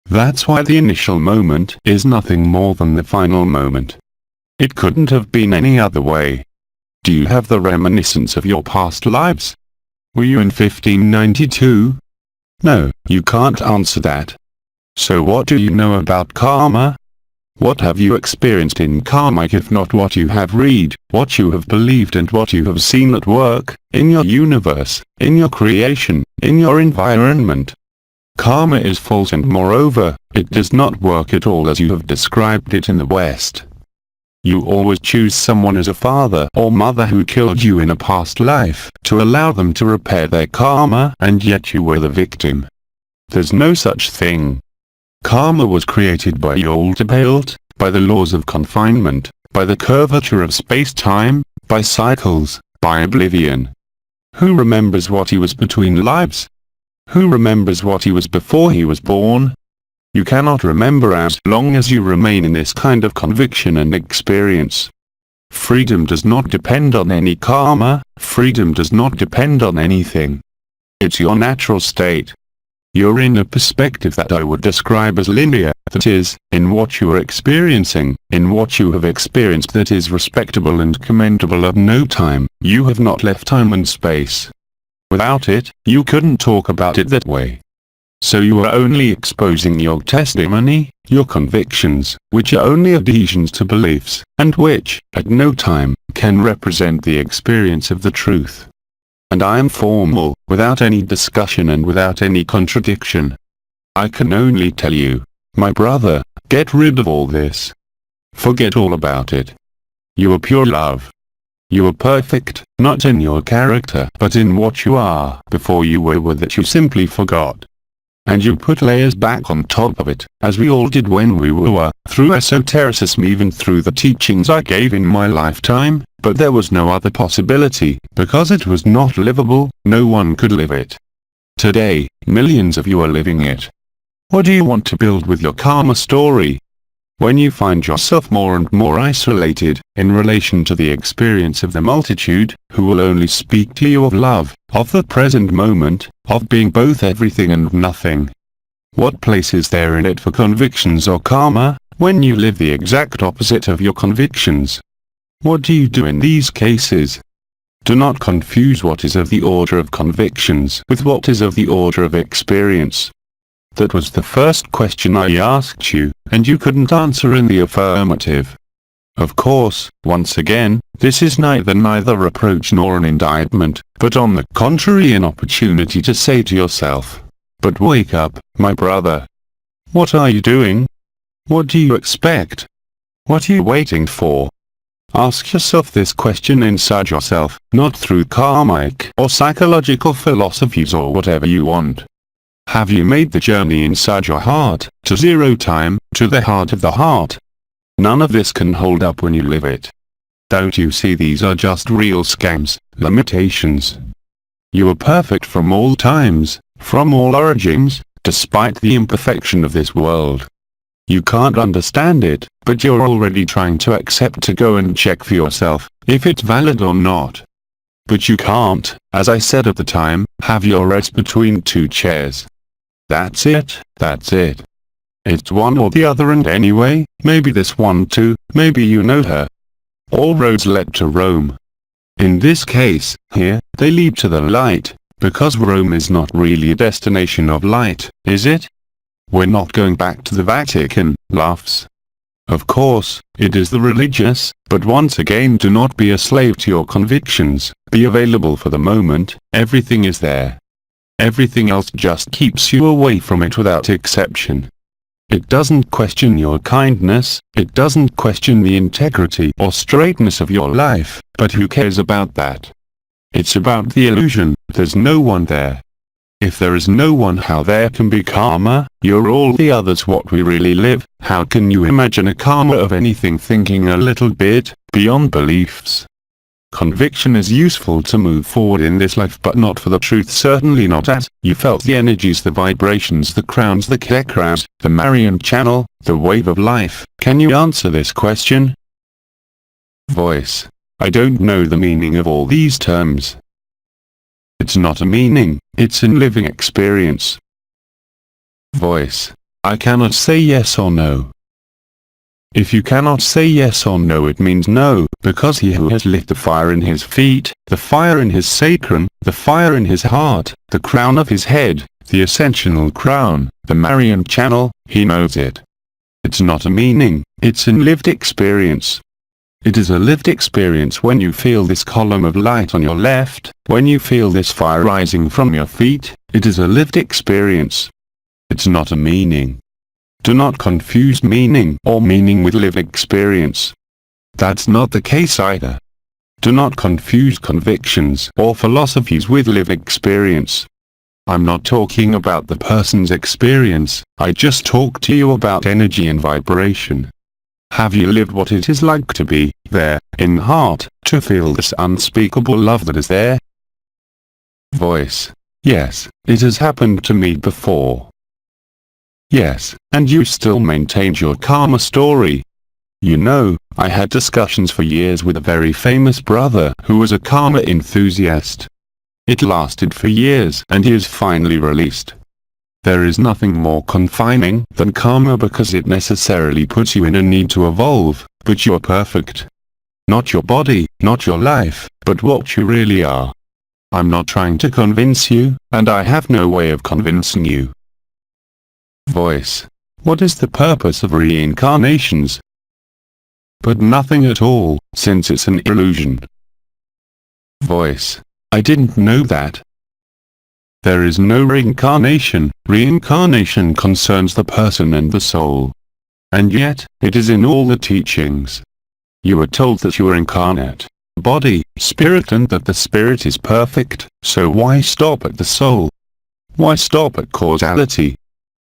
S1: That's why the initial moment is nothing more than the final moment. It couldn't have been any other way. Do you have the reminiscence of your past lives? Were you in 1592? No, you can't answer that. So what do you know about karma? What have you experienced in karma if not what you have read, what you have believed and what you have seen at work, in your universe, in your creation, in your environment? Karma is false, and moreover, it does not work at all as you have described it in the West. You always choose someone as a father or mother who killed you in a past life to allow them to repair their karma, and yet you were the victim. There's no such thing. Karma was created by Yoltebelt, by the laws of confinement, by the curvature of space-time, by cycles, by oblivion. Who remembers what he was between lives? Who remembers what he was before he was born? You cannot remember as long as you remain in this kind of conviction and experience. Freedom does not depend on any karma, freedom does not depend on anything. It's your natural state. You're in a perspective that I would describe as linear, that is, in what you are experiencing, in what you have experienced that is respectable and commendable of no time. You have not left time and space. Without it, you couldn't talk about it that way. So you are only exposing your testimony, your convictions, which are only adhesions to beliefs, and which, at no time, can represent the experience of the truth. And I am formal, without any discussion and without any contradiction. I can only tell you, my brother, get rid of all this. Forget all about it. You are pure love. You are perfect, not in your character, but in what you are before you were that you simply forgot. And you put layers back on top of it, as we all did when we were, through esotericism, even through the teachings I gave in my lifetime, but there was no other possibility, because it was not livable, no one could live it. Today, millions of you are living it. What do you want to build with your karma story? When you find yourself more and more isolated, in relation to the experience of the multitude, who will only speak to you of love, of the present moment, of being both everything and nothing. What place is there in it for convictions or karma, when you live the exact opposite of your convictions? What do you do in these cases? Do not confuse what is of the order of convictions with what is of the order of experience. That was the first question I asked you, and you couldn't answer in the affirmative. Of course, once again, this is neither reproach nor an indictment, but on the contrary an opportunity to say to yourself, but wake up, my brother. What are you doing? What do you expect? What are you waiting for? Ask yourself this question inside yourself, not through karmic or psychological philosophies or whatever you want. Have you made the journey inside your heart, to zero time, to the heart of the heart? None of this can hold up when you live it. Don't you see these are just real scams, limitations? You are perfect from all times, from all origins, despite the imperfection of this world. You can't understand it, but you're already trying to accept to go and check for yourself, if it's valid or not. But you can't, as I said at the time, have your rest between two chairs. That's it, that's it. It's one or the other, and anyway, maybe this one too, maybe you know her. All roads lead to Rome. In this case, here, they lead to the light, because Rome is not really a destination of light, is it? We're not going back to the Vatican, laughs. Of course, it is the religious, but once again do not be a slave to your convictions, be available for the moment, everything is there. Everything else just keeps you away from it without exception. It doesn't question your kindness, it doesn't question the integrity or straightness of your life, but who cares about that? It's about the illusion, there's no one there. If there is no one, how there can be karma? You're all the others what we really live. How can you imagine a karma of anything thinking a little bit beyond beliefs? Conviction is useful to move forward in this life, but not for the truth, certainly not as you felt the energies, the vibrations, the crowns, the chakras, the Marian channel, the wave of life. Can you answer this question? Voice: I don't know the meaning of all these terms. It's not a meaning, it's a living experience. Voice: I cannot say yes or no. If you cannot say yes or no, it means no, because he who has lit the fire in his feet, the fire in his sacrum, the fire in his heart, the crown of his head, the ascensional crown, the Marian channel, he knows it. It's not a meaning, it's a lived experience. It is a lived experience when you feel this column of light on your left, when you feel this fire rising from your feet, it is a lived experience. It's not a meaning. Do not confuse meaning or meaning with lived experience. That's not the case either. Do not confuse convictions or philosophies with lived experience. I'm not talking about the person's experience, I just talk to you about energy and vibration. Have you lived what it is like to be there, in heart, to feel this unspeakable love that is there? Voice: Yes, It has happened to me before. Yes, and you still maintained your karma story. You know, I had discussions for years with a very famous brother who was a karma enthusiast. It lasted for years and he is finally released. There is nothing more confining than karma because it necessarily puts you in a need to evolve, but you are perfect. Not your body, not your life, but what you really are. I'm not trying to convince you, and I have no way of convincing you. Voice. What is the purpose of reincarnations? But nothing at all, since it's an illusion. Voice. I didn't know that. There is no reincarnation. Reincarnation concerns the person and the soul. And yet, it is in all the teachings. You are told that you are incarnate, body, spirit, and that the spirit is perfect, so why stop at the soul? Why stop at causality?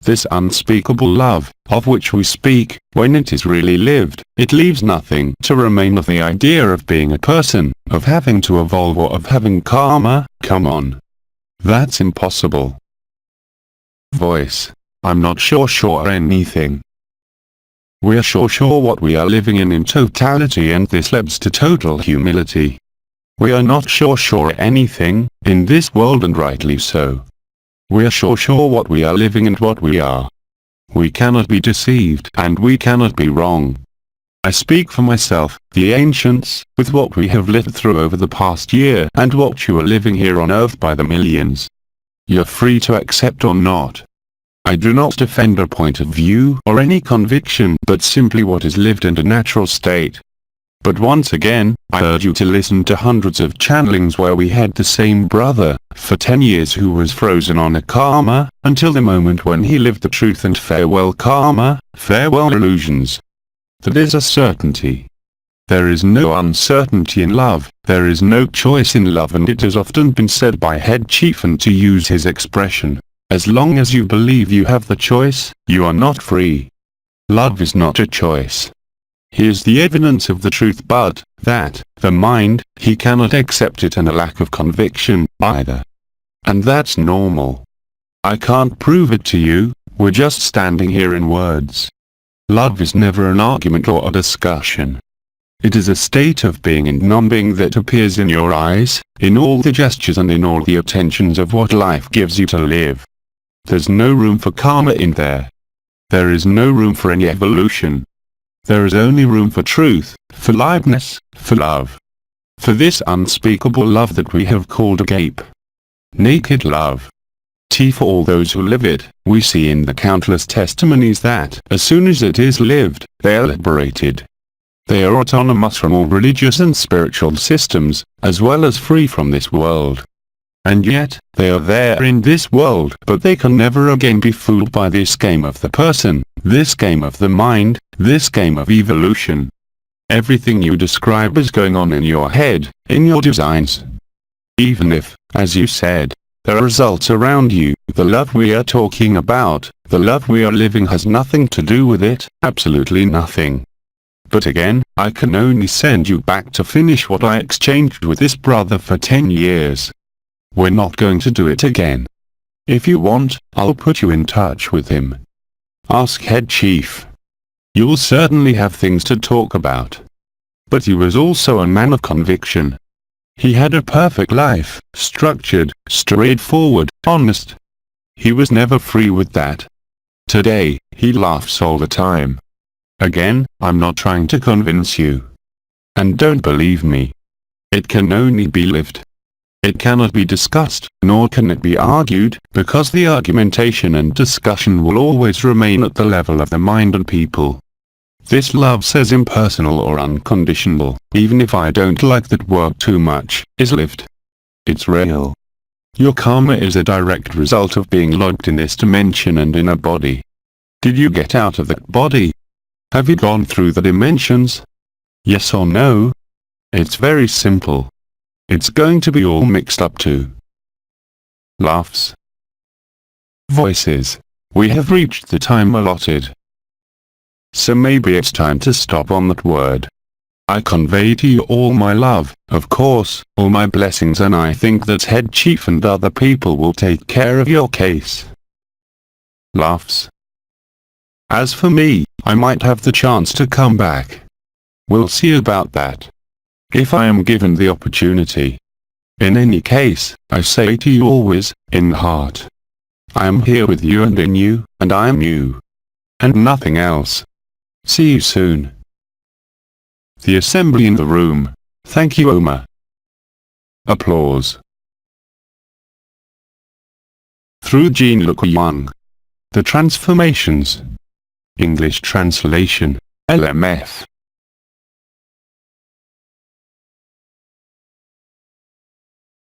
S1: This unspeakable love, of which we speak, when it is really lived, it leaves nothing to remain of the idea of being a person, of having to evolve or of having karma. Come on. That's impossible. Voice. I'm not sure anything. We are sure what we are living in totality, and this leads to total humility. We are not sure anything, in this world, and rightly so. We are sure what we are living and what we are. We cannot be deceived and we cannot be wrong. I speak for myself, the ancients, with what we have lived through over the past year and what you are living here on earth by the millions. You're free to accept or not. I do not defend a point of view or any conviction, but simply what is lived in a natural state. But once again, I urge you to listen to hundreds of channelings where we had the same brother, for 10 years, who was frozen on a karma, until the moment when he lived the truth, and farewell karma, farewell illusions. That is a certainty. There is no uncertainty in love, there is no choice in love, and it has often been said by head chief, and to use his expression, as long as you believe you have the choice, you are not free. Love is not a choice. He is the evidence of the truth, but that, the mind, he cannot accept it, and a lack of conviction, either. And that's normal. I can't prove it to you, we're just standing here in words. Love is never an argument or a discussion. It is a state of being and non-being that appears in your eyes, in all the gestures and in all the attentions of what life gives you to live. There's no room for karma in there. There is no room for any evolution. There is only room for truth, for liveness, for love. For this unspeakable love that we have called agape. Naked love. For all those who live it, we see in the countless testimonies that, as soon as it is lived, they are liberated. They are autonomous from all religious and spiritual systems, as well as free from this world. And yet, they are there in this world, but they can never again be fooled by this game of the person, this game of the mind, this game of evolution. Everything you describe is going on in your head, in your designs. Even if, as you said, there are results around you, the love we are talking about, the love we are living, has nothing to do with it, absolutely nothing. But again, I can only send you back to finish what I exchanged with this brother for 10 years. We're not going to do it again. If you want, I'll put you in touch with him. Ask head chief. You'll certainly have things to talk about. But he was also a man of conviction. He had a perfect life, structured, straightforward, honest. He was never free with that. Today, he laughs all the time. Again, I'm not trying to convince you. And don't believe me. It can only be lived. It cannot be discussed, nor can it be argued, because the argumentation and discussion will always remain at the level of the mind and people. This love says impersonal or unconditional, even if I don't like that word too much, is lived. It's real. Your karma is a direct result of being logged in this dimension and in a body. Did you get out of that body? Have you gone through the dimensions? Yes or no? It's very simple. It's going to be all mixed up too. Laughs. Voices. We have reached the time allotted. So maybe it's time to stop on that word. I convey to you all my love, of course, all my blessings, and I think that head chief and other people will take care of your case. Laughs. As for me, I might have the chance to come back. We'll see about that. If I am given the opportunity. In any case, I say to you always, in heart. I am here with you and in you, and I am you. And nothing else. See you soon. The assembly in the room. Thank you, Oma. Applause. Through Jean-Luc Young. The Transformations. English translation, LMF.